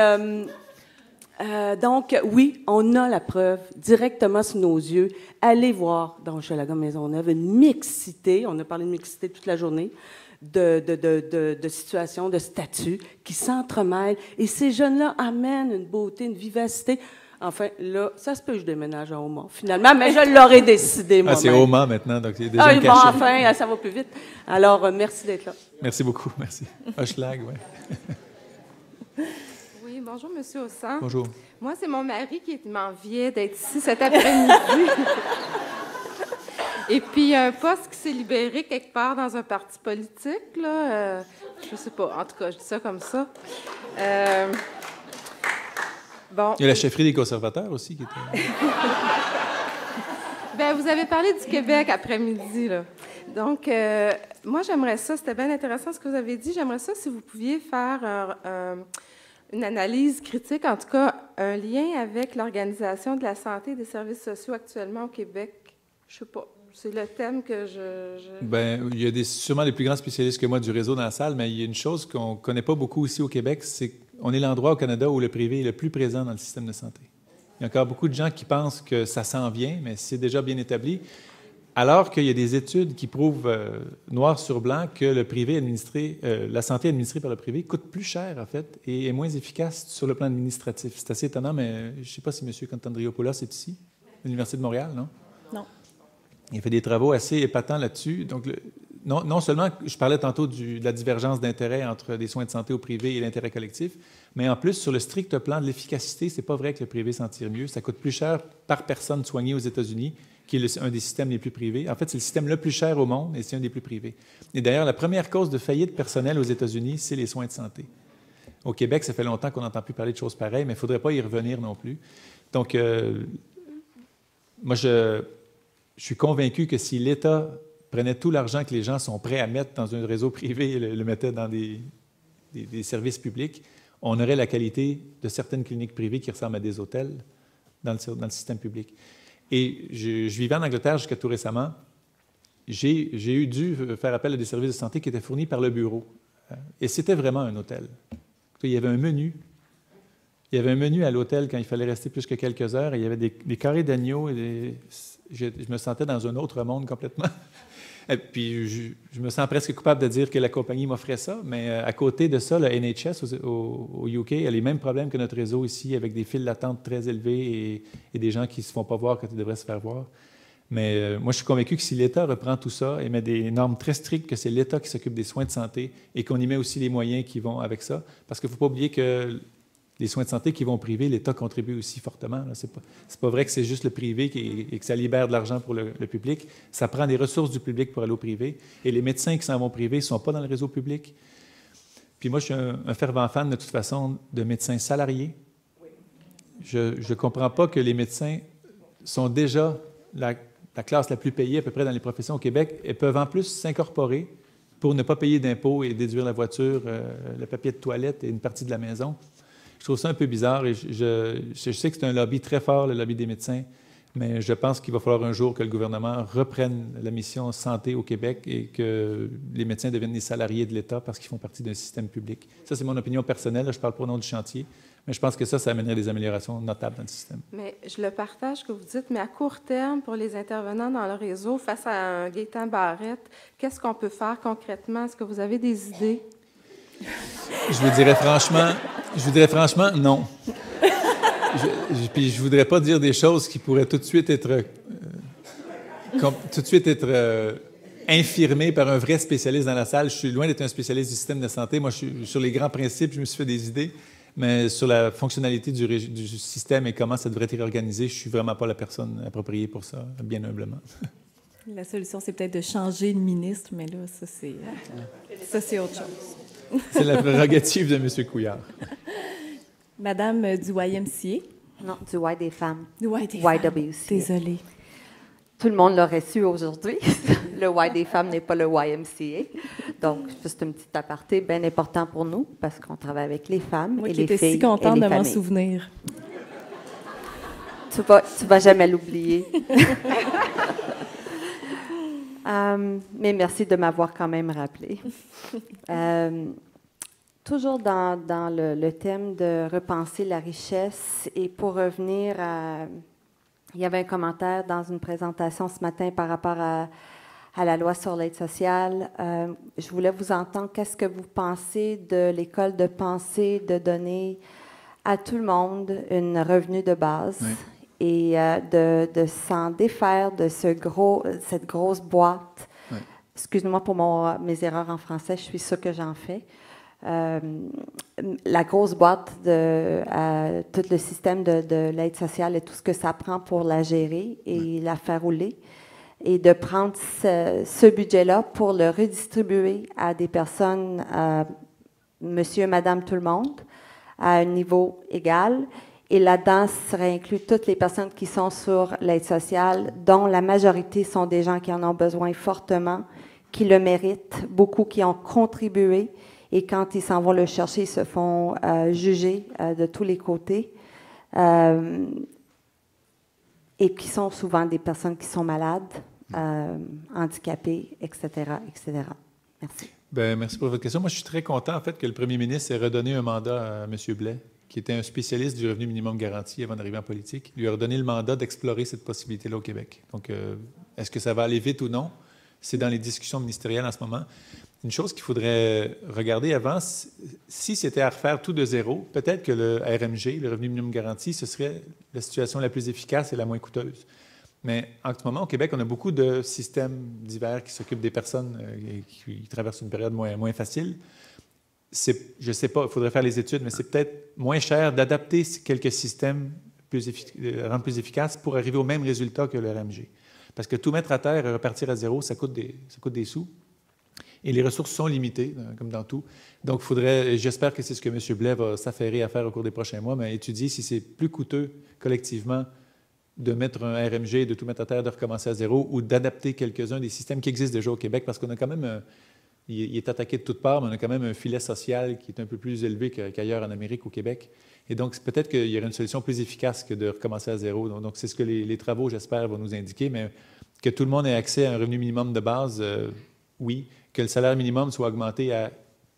S4: donc, oui, on a la preuve directement sous nos yeux. Allez voir dans Hochelaga-Maisonneuve une mixité, on a parlé de mixité toute la journée, de situations, de statuts qui s'entremêlent. Et ces jeunes-là amènent une beauté, une vivacité. Enfin, là, ça se peut que je déménage à Haumont, finalement, mais je l'aurais décidé moi-même.
S2: C'est Haumont maintenant, donc c'est déjà caché.
S4: Bon, enfin, ça va plus vite. Alors, merci d'être là.
S2: Merci beaucoup, merci. Hochelag, oui.
S5: Oui, bonjour, M. Ossan.
S2: Bonjour.
S5: Moi, c'est mon mari qui m'enviait d'être ici cet après-midi. Et puis, il y a un poste qui s'est libéré quelque part dans un parti politique, là. Je sais pas, en tout cas, je dis ça comme ça. Bon.
S2: Il y a la chefferie des conservateurs aussi qui était...
S5: Bien, vous avez parlé du Québec après-midi, là. Donc, moi, j'aimerais ça, c'était bien intéressant ce que vous avez dit, j'aimerais ça si vous pouviez faire une analyse critique, en tout cas, un lien avec l'organisation de la santé et des services sociaux actuellement au Québec. Je sais pas, c'est le thème que
S2: Bien, il y a sûrement les plus grands spécialistes que moi du réseau dans la salle, mais il y a une chose qu'on ne connaît pas beaucoup ici au Québec, c'est qu'on est l'endroit au Canada où le privé est le plus présent dans le système de santé. Il y a encore beaucoup de gens qui pensent que ça s'en vient, mais c'est déjà bien établi, alors qu'il y a des études qui prouvent noir sur blanc que le privé administré, la santé administrée par le privé coûte plus cher, en fait, et est moins efficace sur le plan administratif. C'est assez étonnant, mais je ne sais pas si M. Constantandriopoulos est ici, à l'Université de Montréal, non?
S1: Non.
S2: Il a fait des travaux assez épatants là-dessus. Donc, non seulement, je parlais tantôt de la divergence d'intérêts entre des soins de santé au privé et l'intérêt collectif, mais en plus, sur le strict plan de l'efficacité, c'est pas vrai que le privé s'en tire mieux. Ça coûte plus cher par personne soignée aux États-Unis, qui est un des systèmes les plus privés. En fait, c'est le système le plus cher au monde et c'est un des plus privés. Et d'ailleurs, la première cause de faillite personnelle aux États-Unis, c'est les soins de santé. Au Québec, ça fait longtemps qu'on n'entend plus parler de choses pareilles, mais il ne faudrait pas y revenir non plus. Donc, moi, je suis convaincu que si l'État prenait tout l'argent que les gens sont prêts à mettre dans un réseau privé et le mettait dans des services publics, on aurait la qualité de certaines cliniques privées qui ressemblent à des hôtels dans le système public. Et je vivais en Angleterre jusqu'à tout récemment. J'ai dû faire appel à des services de santé qui étaient fournis par le bureau. Et c'était vraiment un hôtel. Il y avait un menu, Il y avait un menu à l'hôtel quand il fallait rester plus que quelques heures, et il y avait des carrés d'agneau, et je me sentais dans un autre monde complètement. Et puis, je me sens presque coupable de dire que la compagnie m'offrait ça, mais à côté de ça, le NHS au UK a les mêmes problèmes que notre réseau ici, avec des files d'attente très élevées et des gens qui ne se font pas voir quand ils devraient se faire voir. Mais moi, je suis convaincu que si l'État reprend tout ça et met des normes très strictes, que c'est l'État qui s'occupe des soins de santé et qu'on y met aussi les moyens qui vont avec ça, parce qu'il ne faut pas oublier que les soins de santé qui vont au privé, l'État contribue aussi fortement. Ce n'est pas vrai que c'est juste le privé et que ça libère de l'argent pour le public. Ça prend des ressources du public pour aller au privé. Et les médecins qui s'en vont au privé ne sont pas dans le réseau public. Puis moi, je suis un fervent fan, de toute façon, de médecins salariés. Je ne comprends pas que les médecins sont déjà la classe la plus payée à peu près dans les professions au Québec et peuvent en plus s'incorporer pour ne pas payer d'impôts et déduire la voiture, le papier de toilette et une partie de la maison. Je trouve ça un peu bizarre et je sais que c'est un lobby très fort, le lobby des médecins, mais je pense qu'il va falloir un jour que le gouvernement reprenne la mission santé au Québec et que les médecins deviennent des salariés de l'État parce qu'ils font partie d'un système public. Ça, c'est mon opinion personnelle. Je ne parle pas au nom du chantier, mais je pense que ça amènerait des améliorations notables dans le système.
S5: Mais je le partage ce que vous dites, mais à court terme, pour les intervenants dans le réseau, face à un Gaétan Barrette, qu'est-ce qu'on peut faire concrètement? Est-ce que vous avez des idées?
S2: Je vous dirais franchement, non. Puis je voudrais pas dire des choses qui pourraient tout de suite être infirmées par un vrai spécialiste dans la salle. Je suis loin d'être un spécialiste du système de santé. Moi, je suis sur les grands principes, je me suis fait des idées, mais sur la fonctionnalité du système et comment ça devrait être organisé, je suis vraiment pas la personne appropriée pour ça, bien humblement.
S1: La solution, c'est peut-être de changer de ministre, mais là, ça, c'est autre chose.
S2: C'est la prérogative de M. Couillard.
S1: Madame du YMCA.
S6: Non, du Y des femmes.
S1: Du Y des femmes.
S6: YWCA.
S1: Désolée.
S6: Tout le monde l'aurait su aujourd'hui. Le Y des femmes n'est pas le YMCA. Donc, juste une petite aparté bien important pour nous, parce qu'on travaille avec les femmes
S1: Moi
S6: et
S1: qui
S6: les
S1: étais
S6: filles
S1: si contente
S6: et les
S1: de m'en
S6: familles.
S1: souvenir.
S6: Tu vas jamais l'oublier. Mais merci de m'avoir quand même rappelé. Toujours dans le thème de repenser la richesse, et pour revenir à... Il y avait un commentaire dans une présentation ce matin par rapport à la loi sur l'aide sociale. Je voulais vous entendre, qu'est-ce que vous pensez de l'école de pensée de donner à tout le monde un revenu de base? Oui. Et de s'en défaire de cette grosse boîte. Oui. Excuse-moi pour mes erreurs en français, je suis sûre que j'en fais. La grosse boîte de tout le système de l'aide sociale et tout ce que ça prend pour la gérer et la faire rouler, et de prendre ce budget-là pour le redistribuer à des personnes, monsieur, madame, tout le monde, à un niveau égal. Et là-dedans seraient inclus toutes les personnes qui sont sur l'aide sociale, dont la majorité sont des gens qui en ont besoin fortement, qui le méritent, beaucoup qui ont contribué. Et quand ils s'en vont le chercher, ils se font juger de tous les côtés. Et qui sont souvent des personnes qui sont malades, handicapées, etc., etc. Merci.
S2: Bien, merci pour votre question. Moi, je suis très content, en fait, que le premier ministre ait redonné un mandat à M. Blais, qui était un spécialiste du revenu minimum garanti avant d'arriver en politique. Il lui a redonné le mandat d'explorer cette possibilité-là au Québec. Donc, est-ce que ça va aller vite ou non? C'est dans les discussions ministérielles en ce moment. Une chose qu'il faudrait regarder avant, si c'était à refaire tout de zéro, peut-être que le RMG, le revenu minimum garanti, ce serait la situation la plus efficace et la moins coûteuse. Mais en ce moment, au Québec, on a beaucoup de systèmes divers qui s'occupent des personnes qui traversent une période moins facile. Je ne sais pas, il faudrait faire les études, mais c'est peut-être moins cher d'adapter quelques systèmes rendre plus efficaces pour arriver au même résultat que le RMG. Parce que tout mettre à terre et repartir à zéro, ça coûte des sous. Et les ressources sont limitées, comme dans tout. Donc, j'espère que c'est ce que M. Blais va s'affairer à faire au cours des prochains mois, mais étudier si c'est plus coûteux collectivement de mettre un RMG, de tout mettre à terre, de recommencer à zéro, ou d'adapter quelques-uns des systèmes qui existent déjà au Québec, parce qu'on a quand même, il est attaqué de toutes parts, mais on a quand même un filet social qui est un peu plus élevé qu'ailleurs en Amérique, au Québec. Et donc, peut-être qu'il y aurait une solution plus efficace que de recommencer à zéro. Donc, c'est ce que les travaux, j'espère, vont nous indiquer, mais que tout le monde ait accès à un revenu minimum de base, oui. Que le salaire minimum soit augmenté à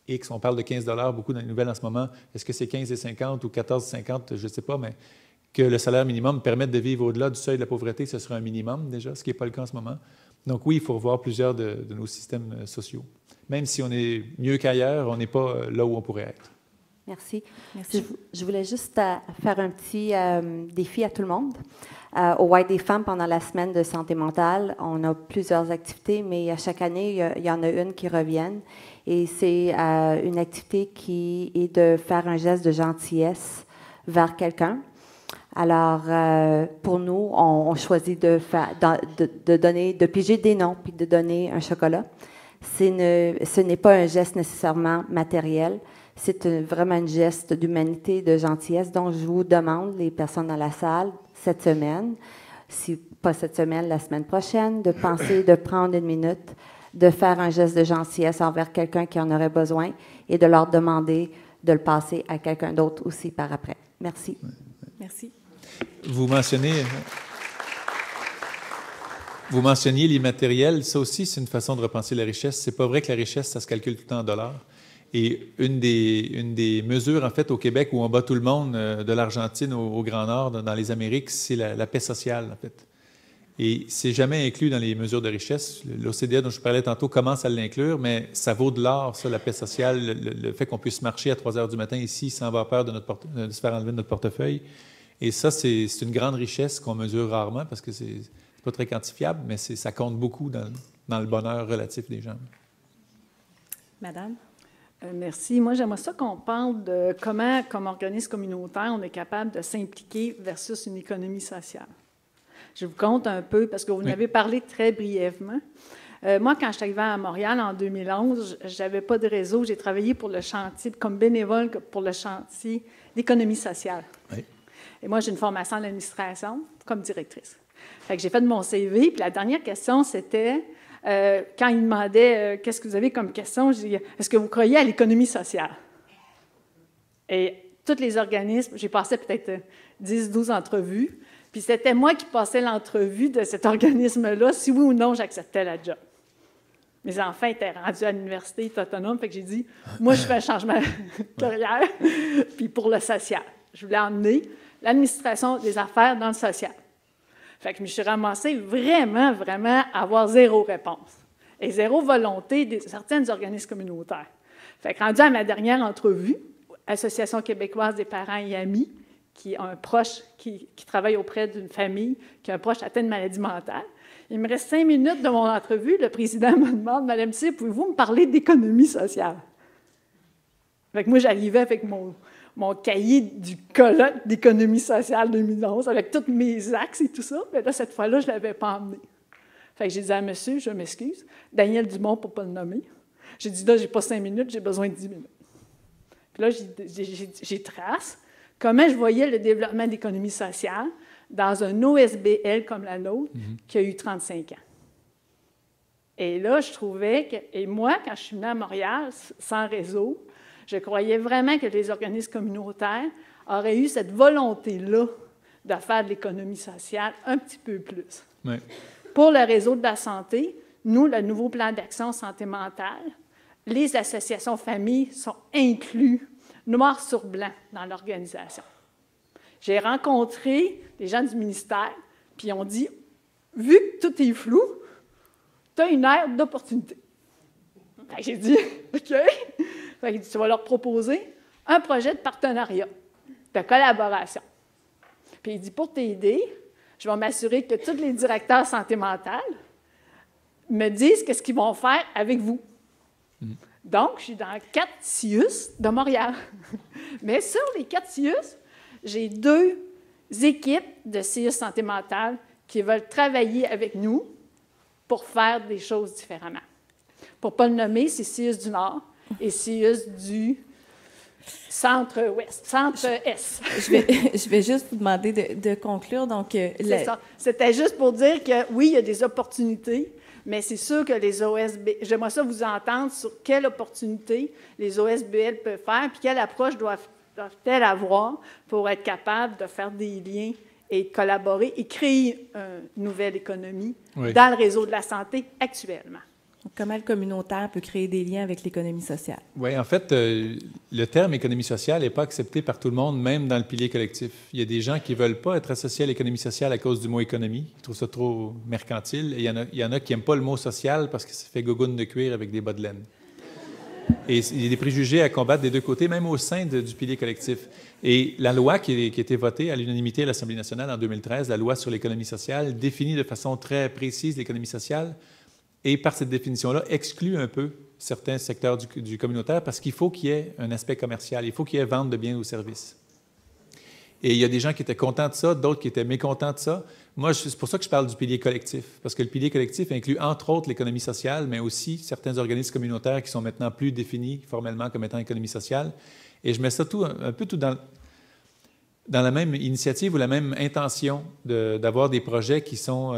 S2: X. On parle de 15 $ beaucoup dans les nouvelles en ce moment. Est-ce que c'est 15,50 ou 14,50? Je ne sais pas, mais que le salaire minimum permette de vivre au-delà du seuil de la pauvreté, ce serait un minimum déjà, ce qui n'est pas le cas en ce moment. Donc oui, il faut revoir plusieurs de nos systèmes sociaux. Même si on est mieux qu'ailleurs, on n'est pas là où on pourrait être.
S6: Merci.
S1: Merci.
S6: Je voulais juste faire un petit défi à tout le monde. Au White des femmes, pendant la semaine de santé mentale, on a plusieurs activités, mais à chaque année, il y en a une qui revient. Et c'est une activité qui est de faire un geste de gentillesse vers quelqu'un. Alors, pour nous, on choisit de donner, de piger des noms puis de donner un chocolat. Ce n'est pas un geste nécessairement matériel. C'est vraiment un geste d'humanité, de gentillesse. Donc, je vous demande, les personnes dans la salle, cette semaine, si pas cette semaine, la semaine prochaine, de penser, de prendre une minute, de faire un geste de gentillesse envers quelqu'un qui en aurait besoin et de leur demander de le passer à quelqu'un d'autre aussi par après. Merci.
S1: Merci.
S2: Vous mentionniez l'immatériel. Ça aussi, c'est une façon de repenser la richesse. C'est pas vrai que la richesse, ça se calcule tout le temps en dollars. Et une des mesures, en fait, au Québec, où on bat tout le monde, de l'Argentine au Grand Nord, dans les Amériques, c'est la paix sociale, en fait. Et c'est jamais inclus dans les mesures de richesse. L'OCDE, dont je parlais tantôt, commence à l'inclure, mais ça vaut de l'or, ça, la paix sociale, le fait qu'on puisse marcher à 3 heures du matin ici sans avoir peur de se faire enlever de notre portefeuille. Et ça, c'est une grande richesse qu'on mesure rarement parce que c'est pas très quantifiable, mais ça compte beaucoup dans le bonheur relatif des gens.
S1: Madame?
S7: Merci. Moi, j'aimerais ça qu'on parle de comment, comme organisme communautaire, on est capable de s'impliquer versus une économie sociale. Je vous compte un peu, parce que vous en avez parlé très brièvement. Moi, quand je suis arrivée à Montréal en 2011, je n'avais pas de réseau. J'ai travaillé pour le chantier, comme bénévole pour le chantier d'économie sociale. Oui. Et moi, j'ai une formation en administration comme directrice. Fait que j'ai fait de mon CV, puis la dernière question, c'était... quand ils demandaient qu'est-ce que vous avez comme question, je dis est-ce que vous croyez à l'économie sociale? Et tous les organismes, j'ai passé peut-être 10-12 entrevues, puis c'était moi qui passais l'entrevue de cet organisme-là, si oui ou non j'acceptais la job. Mes enfants étaient rendus à l'université autonome, fait que j'ai dit moi, je fais un changement de carrière, puis pour le social. Je voulais emmener l'administration des affaires dans le social. Fait que je me suis ramassée vraiment, vraiment à avoir zéro réponse et zéro volonté de certains organismes communautaires. Fait que rendu à ma dernière entrevue, Association québécoise des parents et amis, qui a un proche qui travaille auprès d'une famille qui a un proche atteint de maladie mentale. Il me reste 5 minutes de mon entrevue. Le président me demande, « Madame C, pouvez-vous me parler d'économie sociale? » Fait que moi, j'arrivais avec mon cahier du colloque d'économie sociale 2011 avec tous mes axes et tout ça. Mais là, cette fois-là, je ne l'avais pas emmené. Fait que j'ai dit à monsieur, je m'excuse, Daniel Dumont pour ne pas le nommer. J'ai dit, là, je n'ai pas 5 minutes, j'ai besoin de 10 minutes. Puis là, j'ai trace comment je voyais le développement d'économie sociale dans un OSBL comme la nôtre qui a eu 35 ans. Et là, je trouvais que... Et moi, quand je suis venue à Montréal, sans réseau, je croyais vraiment que les organismes communautaires auraient eu cette volonté-là de faire de l'économie sociale un petit peu plus. Oui. Pour le réseau de la santé, nous, le nouveau plan d'action santé mentale, les associations familles sont inclus noir sur blanc dans l'organisation. J'ai rencontré des gens du ministère, puis ils ont dit, vu que tout est flou, tu as une aire d'opportunité. J'ai dit, OK. Fait que tu vas leur proposer un projet de partenariat, de collaboration. Puis il dit, pour t'aider, je vais m'assurer que tous les directeurs santé mentale me disent qu'est-ce qu'ils vont faire avec vous. Donc, je suis dans 4 CIUS de Montréal. Mais sur les 4 CIUS, j'ai 2 équipes de CIUS santé mentale qui veulent travailler avec nous pour faire des choses différemment. Pour ne pas le nommer, c'est CIUS du Nord et CIUS du centre-ouest, centre-est.
S1: Je vais juste vous demander de conclure. Donc,
S7: c'est ça. C'était juste pour dire que, oui, il y a des opportunités, mais c'est sûr que les OSBL... J'aimerais ça vous entendre sur quelles opportunités les OSBL peuvent faire, puis quelle approche doivent-elles avoir pour être capables de faire des liens et de collaborer et créer une nouvelle économie dans le réseau de la santé actuellement.
S1: Donc, comment le communautaire peut créer des liens avec l'économie sociale?
S2: Oui, en fait, le terme économie sociale n'est pas accepté par tout le monde, même dans le pilier collectif. Il y a des gens qui ne veulent pas être associés à l'économie sociale à cause du mot économie. Ils trouvent ça trop mercantile. Et il y en a qui n'aiment pas le mot social parce que ça fait gogoune de cuir avec des bas de laine. Et il y a des préjugés à combattre des deux côtés, même au sein du pilier collectif. Et la loi qui a été votée à l'unanimité à l'Assemblée nationale en 2013, la loi sur l'économie sociale, définit de façon très précise l'économie sociale et, par cette définition-là, exclut un peu certains secteurs du communautaire parce qu'il faut qu'il y ait un aspect commercial, il faut qu'il y ait vente de biens ou services. Et il y a des gens qui étaient contents de ça, d'autres qui étaient mécontents de ça. Moi, c'est pour ça que je parle du pilier collectif, parce que le pilier collectif inclut, entre autres, l'économie sociale, mais aussi certains organismes communautaires qui sont maintenant plus définis formellement comme étant économie sociale. Et je mets ça un peu tout dans la même initiative ou la même intention d'avoir des projets qui sont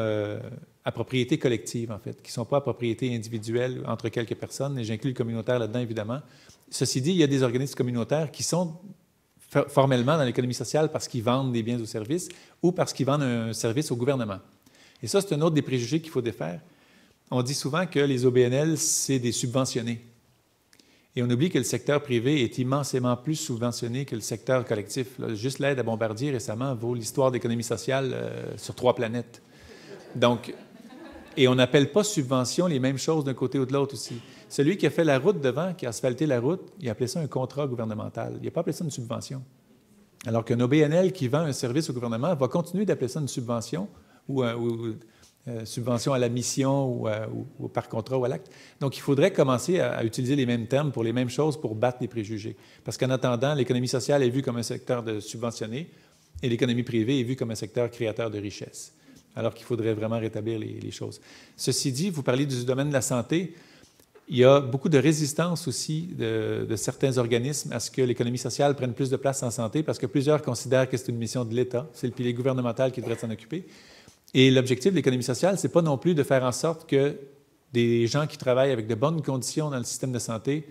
S2: à propriété collective, en fait, qui ne sont pas à propriété individuelle entre quelques personnes, et j'inclus le communautaire là-dedans, évidemment. Ceci dit, il y a des organismes communautaires qui sont formellement dans l'économie sociale parce qu'ils vendent des biens ou services ou parce qu'ils vendent un service au gouvernement. Et ça, c'est un autre des préjugés qu'il faut défaire. On dit souvent que les OBNL, c'est des subventionnés. Et on oublie que le secteur privé est immensément plus subventionné que le secteur collectif. Là, juste l'aide à Bombardier récemment vaut l'histoire de l'économie sociale sur 3 planètes. Donc, et on n'appelle pas subvention les mêmes choses d'un côté ou de l'autre aussi. Celui qui a fait la route devant, qui a asphalté la route, il a appelé ça un contrat gouvernemental. Il n'a pas appelé ça une subvention. Alors qu'un OBNL qui vend un service au gouvernement va continuer d'appeler ça une subvention ou subvention à la mission ou par contrat ou à l'acte. Donc, il faudrait commencer à utiliser les mêmes termes pour les mêmes choses pour battre les préjugés. Parce qu'en attendant, l'économie sociale est vue comme un secteur de subventionné et l'économie privée est vue comme un secteur créateur de richesse. Alors qu'il faudrait vraiment rétablir les choses. Ceci dit, vous parlez du domaine de la santé. Il y a beaucoup de résistance aussi de certains organismes à ce que l'économie sociale prenne plus de place en santé parce que plusieurs considèrent que c'est une mission de l'État, c'est le pilier gouvernemental qui devrait s'en occuper. Et l'objectif de l'économie sociale, ce n'est pas non plus de faire en sorte que des gens qui travaillent avec de bonnes conditions dans le système de santé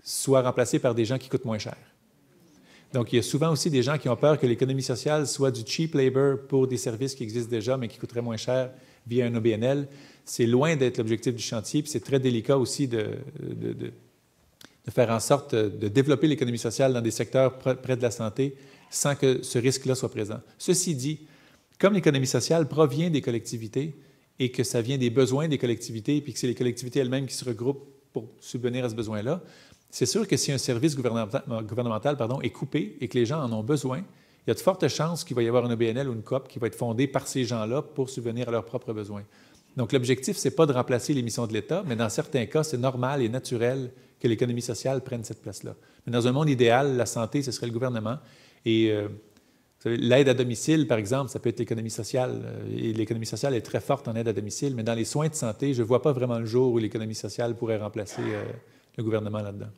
S2: soient remplacés par des gens qui coûtent moins cher. Donc, il y a souvent aussi des gens qui ont peur que l'économie sociale soit du cheap labor pour des services qui existent déjà, mais qui coûteraient moins cher via un OBNL. C'est loin d'être l'objectif du chantier, puis c'est très délicat aussi de faire en sorte de développer l'économie sociale dans des secteurs près de la santé sans que ce risque-là soit présent. Ceci dit, comme l'économie sociale provient des collectivités et que ça vient des besoins des collectivités, puis que c'est les collectivités elles-mêmes qui se regroupent pour subvenir à ce besoin-là, c'est sûr que si un service gouvernemental est coupé et que les gens en ont besoin, il y a de fortes chances qu'il va y avoir un OBNL ou une COP qui va être fondée par ces gens-là pour subvenir à leurs propres besoins. Donc, l'objectif, ce n'est pas de remplacer les missions de l'État, mais dans certains cas, c'est normal et naturel que l'économie sociale prenne cette place-là. Mais dans un monde idéal, la santé, ce serait le gouvernement. Et l'aide à domicile, par exemple, ça peut être l'économie sociale. Et l'économie sociale est très forte en aide à domicile, mais dans les soins de santé, je ne vois pas vraiment le jour où l'économie sociale pourrait remplacer le gouvernement là-dedans.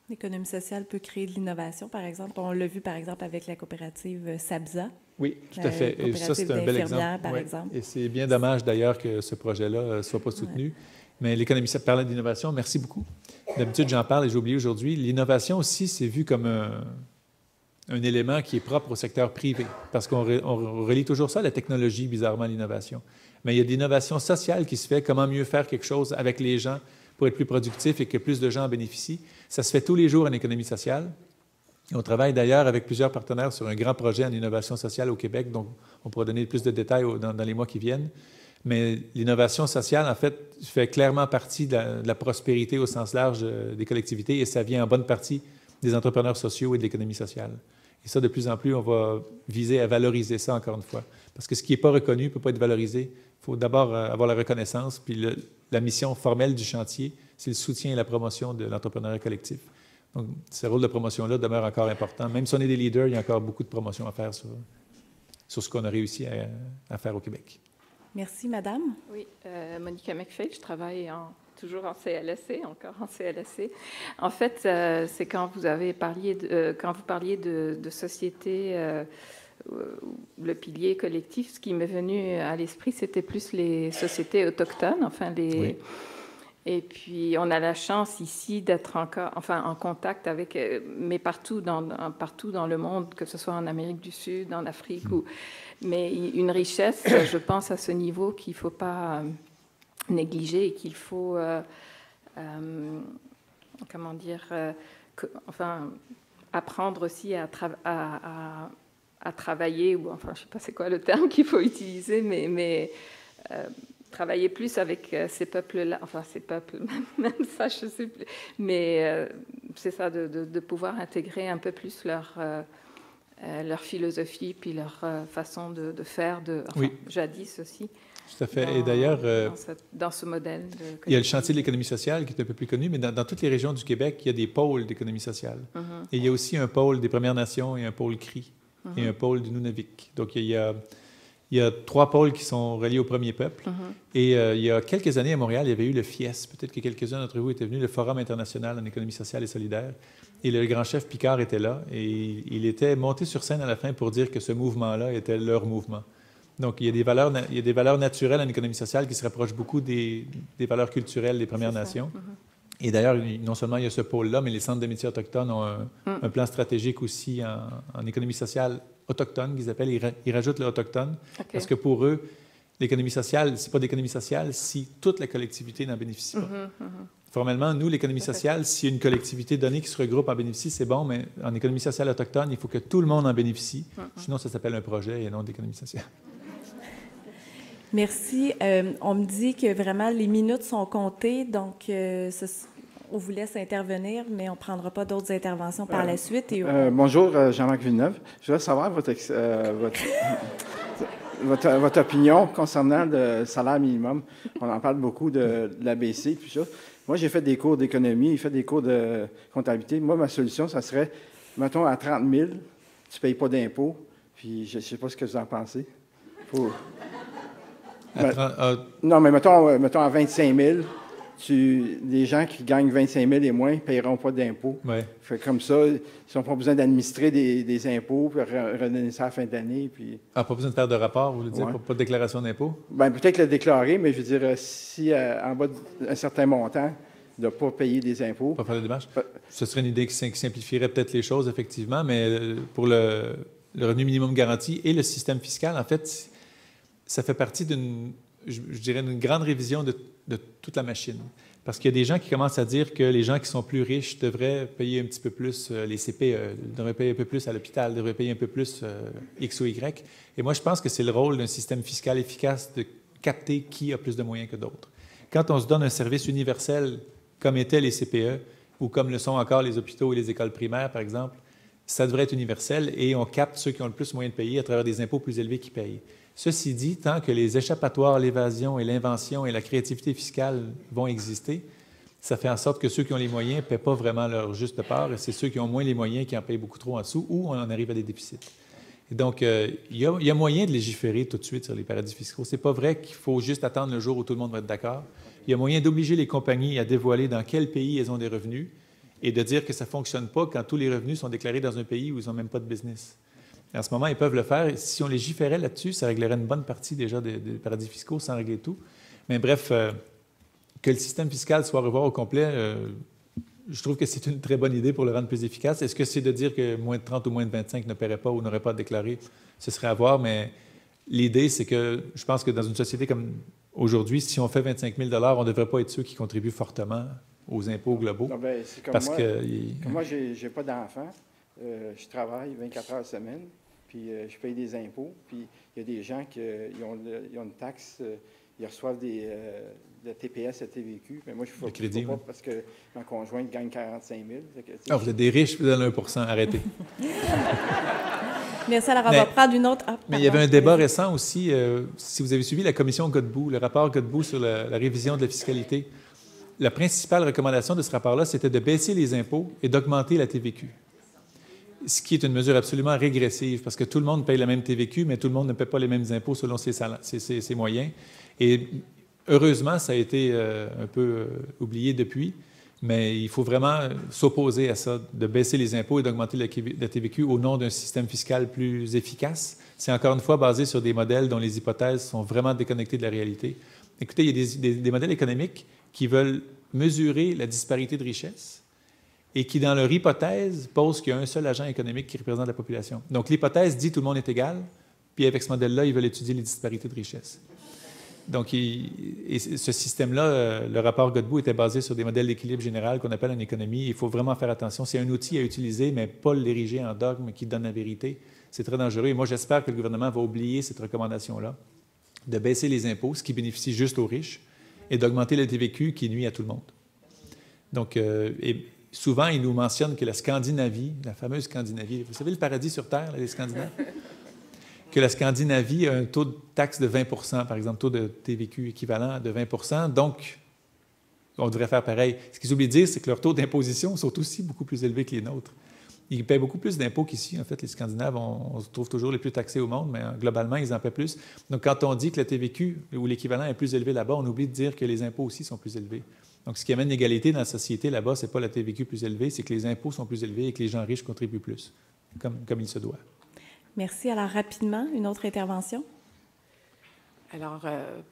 S1: L'économie sociale peut créer de l'innovation, par exemple. On l'a vu, par exemple, avec la coopérative SABZA.
S2: Oui, tout à fait. Et ça, c'est un bel exemple.
S1: Par exemple.
S2: Et c'est bien dommage, d'ailleurs, que ce projet-là ne soit pas soutenu. Ouais. Mais l'économie sociale, parlant d'innovation, merci beaucoup. D'habitude, j'en parle et j'ai oublié aujourd'hui. L'innovation aussi, c'est vu comme un élément qui est propre au secteur privé, parce qu'on relie toujours ça à la technologie, bizarrement, à l'innovation. Mais il y a de l'innovation sociale qui se fait, comment mieux faire quelque chose avec les gens pour être plus productif et que plus de gens en bénéficient. Ça se fait tous les jours en économie sociale. On travaille d'ailleurs avec plusieurs partenaires sur un grand projet en innovation sociale au Québec, donc on pourra donner plus de détails dans les mois qui viennent. Mais l'innovation sociale, en fait, fait clairement partie de la prospérité au sens large des collectivités et ça vient en bonne partie des entrepreneurs sociaux et de l'économie sociale. Et ça, de plus en plus, on va viser à valoriser ça, encore une fois. Parce que ce qui n'est pas reconnu ne peut pas être valorisé. Il faut d'abord avoir la reconnaissance, puis la mission formelle du chantier, c'est le soutien et la promotion de l'entrepreneuriat collectif. Donc, ce rôle de promotion-là demeure encore important. Même si on est des leaders, il y a encore beaucoup de promotion à faire sur ce qu'on a réussi à faire au Québec.
S1: Merci, Madame.
S8: Oui, Monica McFay, je travaille toujours en CLSC, encore en CLSC. En fait, c'est quand vous parliez de société, le pilier collectif, ce qui m'est venu à l'esprit, c'était plus les sociétés autochtones, enfin les... Oui. Et puis, on a la chance ici d'être en contact avec, mais partout dans le monde, que ce soit en Amérique du Sud, en Afrique, mais une richesse, je pense, à ce niveau qu'il ne faut pas négliger et qu'il faut, comment dire, apprendre aussi à travailler, ou enfin, je ne sais pas c'est quoi le terme qu'il faut utiliser, mais travailler plus avec ces peuples-là, enfin ces peuples, même ça, je ne sais plus, mais c'est ça, de pouvoir intégrer un peu plus leur philosophie, puis leur façon de faire, jadis aussi.
S2: Tout à fait. Et d'ailleurs,
S8: dans ce modèle.
S2: Il y a le chantier de l'économie sociale qui est un peu plus connu, mais dans toutes les régions du Québec, il y a des pôles d'économie sociale. Et il y a aussi un pôle des Premières Nations et un pôle CRI et un pôle du Nunavik. Donc, il y a 3 pôles qui sont reliés au premier peuple. Et il y a quelques années à Montréal, il y avait eu le FIES. Peut-être que quelques-uns d'entre vous étaient venus, le Forum international en économie sociale et solidaire. Et le grand chef Picard était là. Et il était monté sur scène à la fin pour dire que ce mouvement-là était leur mouvement. Donc, il y a des valeurs naturelles en économie sociale qui se rapprochent beaucoup des valeurs culturelles des Premières Nations. Et d'ailleurs, non seulement il y a ce pôle-là, mais les centres de métiers autochtones ont un plan stratégique aussi en économie sociale autochtone qu'ils appellent. Ils rajoutent le autochtone parce que pour eux, l'économie sociale, c'est pas d'économie sociale si toute la collectivité n'en bénéficie pas. Formellement, nous, l'économie sociale, s'il y a une collectivité donnée qui se regroupe en bénéficie, c'est bon, mais en économie sociale autochtone, il faut que tout le monde en bénéficie. Sinon, ça s'appelle un projet et non d'économie sociale.
S1: Merci. On me dit que vraiment les minutes sont comptées, donc on vous laisse intervenir, mais on ne prendra pas d'autres interventions par la suite. Et
S9: bonjour, Jean-Marc Villeneuve. Je voudrais savoir votre opinion concernant le salaire minimum. On en parle beaucoup de l'ABC, puis ça. Moi, j'ai fait des cours d'économie, j'ai fait des cours de comptabilité. Moi, ma solution, ça serait, mettons, à 30 000, tu ne payes pas d'impôts, puis je ne sais pas ce que vous en pensez. Non, mais mettons à 25 000, les gens qui gagnent 25 000 et moins ne paieront pas d'impôts.
S2: Ouais.
S9: Comme ça, ils n'ont pas besoin d'administrer des impôts, puis redonner ça à la fin d'année. Puis...
S2: pas besoin de faire de rapport, vous voulez dire, pas de déclaration d'impôt? Bien,
S9: peut-être le déclarer, mais je veux dire, si en bas d'un certain montant, de ne pas payer des impôts.
S2: Pas faire de démarche. Ce serait une idée qui simplifierait peut-être les choses, effectivement, mais pour le revenu minimum garanti et le système fiscal, en fait, ça fait partie d'une grande révision de toute la machine. Parce qu'il y a des gens qui commencent à dire que les gens qui sont plus riches devraient payer un petit peu plus les CPE, devraient payer un peu plus à l'hôpital, devraient payer un peu plus X ou Y. Et moi, je pense que c'est le rôle d'un système fiscal efficace de capter qui a plus de moyens que d'autres. Quand on se donne un service universel, comme étaient les CPE, ou comme le sont encore les hôpitaux et les écoles primaires, par exemple, ça devrait être universel et on capte ceux qui ont le plus moyen de payer à travers des impôts plus élevés qui payent. Ceci dit, tant que les échappatoires, l'évasion et l'invention et la créativité fiscale vont exister, ça fait en sorte que ceux qui ont les moyens ne paient pas vraiment leur juste part et c'est ceux qui ont moins les moyens qui en payent beaucoup trop en dessous ou on en arrive à des déficits. Et donc, il y a moyen de légiférer tout de suite sur les paradis fiscaux. Ce n'est pas vrai qu'il faut juste attendre le jour où tout le monde va être d'accord. Il y a moyen d'obliger les compagnies à dévoiler dans quel pays elles ont des revenus et de dire que ça ne fonctionne pas quand tous les revenus sont déclarés dans un pays où ils n'ont même pas de business. En ce moment, ils peuvent le faire. Si on légiférait là-dessus, ça réglerait une bonne partie déjà des paradis fiscaux sans régler tout. Mais bref, que le système fiscal soit revu au complet, je trouve que c'est une très bonne idée pour le rendre plus efficace. Est-ce que c'est de dire que moins de 30 ou moins de 25 ne paieraient pas ou n'auraient pas à déclarer? Ce serait à voir, mais l'idée, c'est que je pense que dans une société comme aujourd'hui, si on fait 25 000 on ne devrait pas être ceux qui contribuent fortement aux impôts globaux.
S9: Non, bien, c'est comme
S2: parce
S9: moi,
S2: que
S9: moi, je n'ai pas d'enfants. Je travaille 24 heures semaine, puis je paye des impôts. Puis il y a des gens qui ont une taxe, ils reçoivent de TPS et TVQ. Mais moi, je ne fais pas parce que ma conjointe gagne 45 000.
S2: Vous êtes des riches, vous donnez 1 %. Arrêtez.
S1: Merci. Alors, on va prendre une autre.
S2: Mais il y avait un débat récent aussi, si vous avez suivi la commission Godbout, le rapport Godbout sur la révision de la fiscalité. La principale recommandation de ce rapport-là, c'était de baisser les impôts et d'augmenter la TVQ. Ce qui est une mesure absolument régressive, parce que tout le monde paye la même TVQ, mais tout le monde ne paie pas les mêmes impôts selon ses moyens. Et heureusement, ça a été un peu oublié depuis, mais il faut vraiment s'opposer à ça, de baisser les impôts et d'augmenter la TVQ au nom d'un système fiscal plus efficace. C'est encore une fois basé sur des modèles dont les hypothèses sont vraiment déconnectées de la réalité. Écoutez, il y a des modèles économiques qui veulent mesurer la disparité de richesse et qui, dans leur hypothèse, posent qu'il y a un seul agent économique qui représente la population. Donc, l'hypothèse dit tout le monde est égal, puis avec ce modèle-là, ils veulent étudier les disparités de richesse. Donc, et ce système-là, le rapport Godbout était basé sur des modèles d'équilibre général qu'on appelle en économie. Il faut vraiment faire attention. C'est un outil à utiliser, mais pas l'ériger en dogme qui donne la vérité. C'est très dangereux. Et moi, j'espère que le gouvernement va oublier cette recommandation-là, de baisser les impôts, ce qui bénéficie juste aux riches, et d'augmenter le TVQ qui nuit à tout le monde. Donc, et souvent, il nous mentionne que la Scandinavie, la fameuse Scandinavie, vous savez le paradis sur Terre, là, les Scandinaves? Que la Scandinavie a un taux de taxe de 20 %, par exemple, taux de TVQ équivalent de 20 %. Donc, on devrait faire pareil. Ce qu'ils oublient de dire, c'est que leurs taux d'imposition sont aussi beaucoup plus élevés que les nôtres. Ils paient beaucoup plus d'impôts qu'ici. En fait, les Scandinaves, on se trouve toujours les plus taxés au monde, mais globalement, ils en paient plus. Donc, quand on dit que le TVQ ou l'équivalent est plus élevé là-bas, on oublie de dire que les impôts aussi sont plus élevés. Donc, ce qui amène l'égalité dans la société là-bas, ce n'est pas la TVQ plus élevée, c'est que les impôts sont plus élevés et que les gens riches contribuent plus, comme il se doit.
S1: Merci. Alors, rapidement, une autre intervention.
S10: Alors,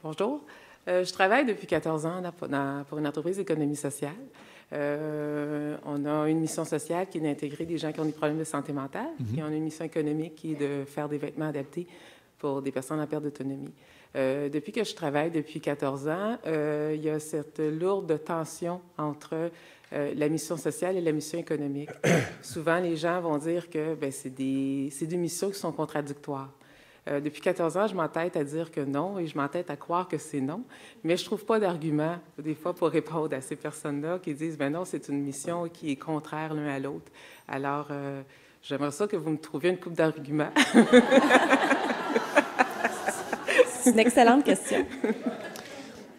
S10: bonjour. Je travaille depuis 14 ans pour une entreprise d'économie sociale. On a une mission sociale qui est d'intégrer des gens qui ont des problèmes de santé mentale, et on a une mission économique qui est de faire des vêtements adaptés pour des personnes en perte d'autonomie. Depuis que je travaille depuis 14 ans, il y a cette lourde tension entre la mission sociale et la mission économique. Souvent, les gens vont dire que c'est des missions qui sont contradictoires. Depuis 14 ans, je m'entête à dire que non et je m'entête à croire que c'est non, mais je ne trouve pas d'argument, des fois, pour répondre à ces personnes-là qui disent « non, c'est une mission qui est contraire l'un à l'autre ». Alors, j'aimerais ça que vous me trouviez une couple d'arguments.
S1: C'est une excellente question.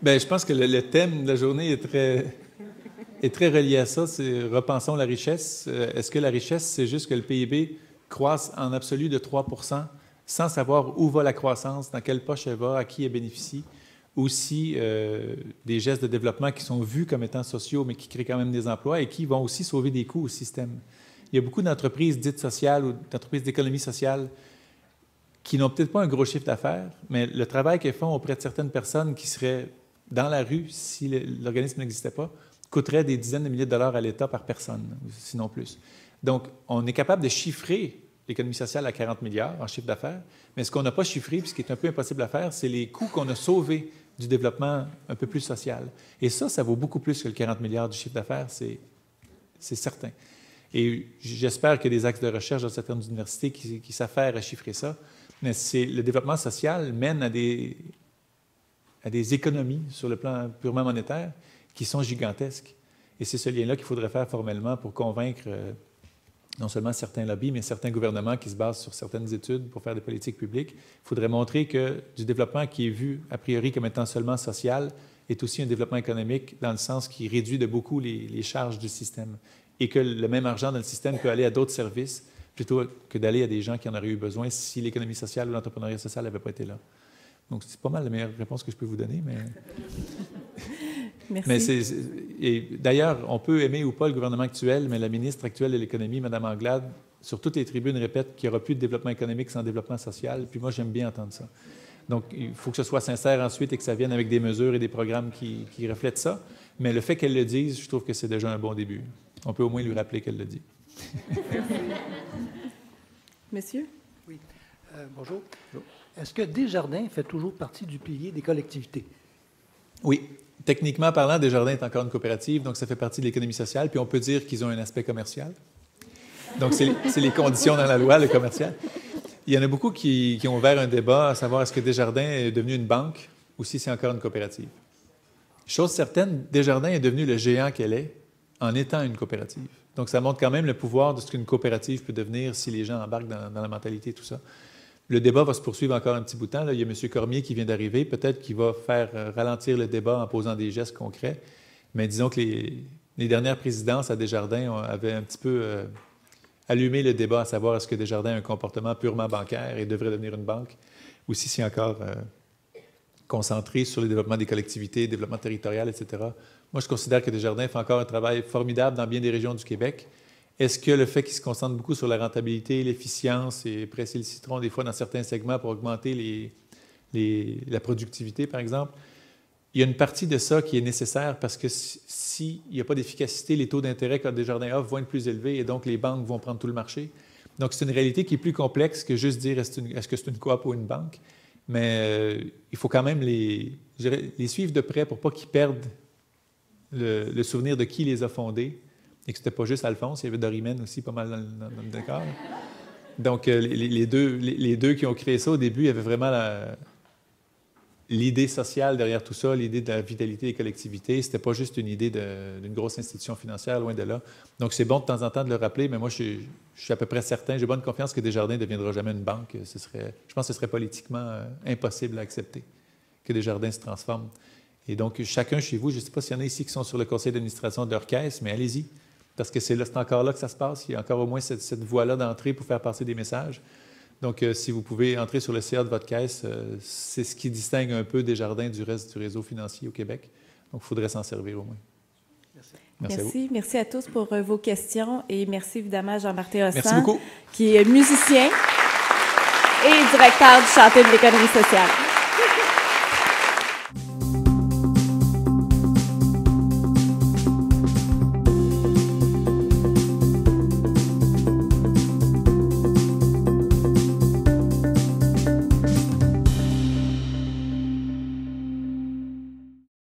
S2: Bien, je pense que le thème de la journée est très relié à ça, c'est « Repensons la richesse ». Est-ce que la richesse, c'est juste que le PIB croisse en absolu de 3 % sans savoir où va la croissance, dans quelle poche elle va, à qui elle bénéficie, ou si des gestes de développement qui sont vus comme étant sociaux, mais qui créent quand même des emplois et qui vont aussi sauver des coûts au système. Il y a beaucoup d'entreprises dites sociales ou d'entreprises d'économie sociale qui n'ont peut-être pas un gros chiffre d'affaires, mais le travail qu'elles font auprès de certaines personnes qui seraient dans la rue si l'organisme n'existait pas, coûterait des dizaines de milliers de dollars à l'État par personne, sinon plus. Donc, on est capable de chiffrer l'économie sociale à 40 milliards en chiffre d'affaires, mais ce qu'on n'a pas chiffré, puis ce qui est un peu impossible à faire, c'est les coûts qu'on a sauvés du développement un peu plus social. Et ça vaut beaucoup plus que le 40 milliards du chiffre d'affaires, c'est certain. Et j'espère qu'il y a des axes de recherche dans certaines universités qui s'affairent à chiffrer ça, mais le développement social mène à des économies sur le plan purement monétaire qui sont gigantesques. Et c'est ce lien-là qu'il faudrait faire formellement pour convaincre non seulement certains lobbies, mais certains gouvernements qui se basent sur certaines études pour faire des politiques publiques. Il faudrait montrer que du développement qui est vu a priori comme étant seulement social est aussi un développement économique dans le sens qui réduit de beaucoup les charges du système et que le même argent dans le système peut aller à d'autres services plutôt que d'aller à des gens qui en auraient eu besoin si l'économie sociale ou l'entrepreneuriat social n'avait pas été là. Donc, c'est pas mal la meilleure réponse que je peux vous donner, mais...
S1: Merci.
S2: Et d'ailleurs, on peut aimer ou pas le gouvernement actuel, mais la ministre actuelle de l'Économie, Mme Anglade, sur toutes les tribunes, répète qu'il n'y aura plus de développement économique sans développement social. Puis moi, j'aime bien entendre ça. Donc, il faut que ce soit sincère ensuite et que ça vienne avec des mesures et des programmes qui reflètent ça. Mais le fait qu'elle le dise, je trouve que c'est déjà un bon début. On peut au moins lui rappeler qu'elle le dit.
S1: Monsieur?
S11: Oui. Bonjour. Est-ce que Desjardins fait toujours partie du pilier des collectivités?
S2: Oui. Techniquement parlant, Desjardins est encore une coopérative, donc ça fait partie de l'économie sociale, puis on peut dire qu'ils ont un aspect commercial. Donc, c'est les conditions dans la loi, le commercial. Il y en a beaucoup qui ont ouvert un débat à savoir est-ce que Desjardins est devenu une banque ou si c'est encore une coopérative. Chose certaine, Desjardins est devenue le géant qu'elle est en étant une coopérative. Donc, ça montre quand même le pouvoir de ce qu'une coopérative peut devenir si les gens embarquent dans la mentalité et tout ça. Le débat va se poursuivre encore un petit bout de temps. Là, il y a M. Cormier qui vient d'arriver. Peut-être qu'il va faire ralentir le débat en posant des gestes concrets. Mais disons que les dernières présidences à Desjardins avaient un petit peu allumé le débat à savoir est-ce que Desjardins a un comportement purement bancaire et devrait devenir une banque ou si c'est encore concentré sur le développement des collectivités, le développement territorial, etc. Moi, je considère que Desjardins fait encore un travail formidable dans bien des régions du Québec. Est-ce que le fait qu'il se concentre beaucoup sur la rentabilité, l'efficience et presser le citron des fois dans certains segments pour augmenter la productivité, par exemple, il y a une partie de ça qui est nécessaire parce que s'il n'y a pas d'efficacité, les taux d'intérêt que Desjardins offre vont être plus élevés et donc les banques vont prendre tout le marché. Donc, c'est une réalité qui est plus complexe que juste dire est-ce que c'est une coop ou une banque. mais il faut quand même les suivre de près pour pas qu'ils perdent le souvenir de qui les a fondés et que c'était pas juste Alphonse, il y avait Dorimène aussi pas mal dans le décor. Donc, les deux qui ont créé ça au début, il y avait vraiment l'idée sociale derrière tout ça, l'idée de la vitalité des collectivités. C'était pas juste une idée d'une grosse institution financière, loin de là. Donc, c'est bon de temps en temps de le rappeler, mais moi, je suis à peu près certain, j'ai bonne confiance que Desjardins ne deviendra jamais une banque. Je pense que ce serait politiquement impossible à accepter que Desjardins se transforme. Et donc, chacun chez vous, je ne sais pas s'il y en a ici qui sont sur le conseil d'administration de leur caisse, mais allez-y, parce que c'est encore là que ça se passe. Il y a encore au moins cette voie-là d'entrée pour faire passer des messages. Donc, si vous pouvez entrer sur le CA de votre caisse, c'est ce qui distingue un peu Desjardins du reste du réseau financier au Québec. Donc, il faudrait s'en servir au moins. Merci à vous.
S1: Merci à tous pour vos questions et merci évidemment à Jean-Martin Hossan,
S2: merci beaucoup,
S1: qui est musicien et directeur du Chantier de l'économie sociale.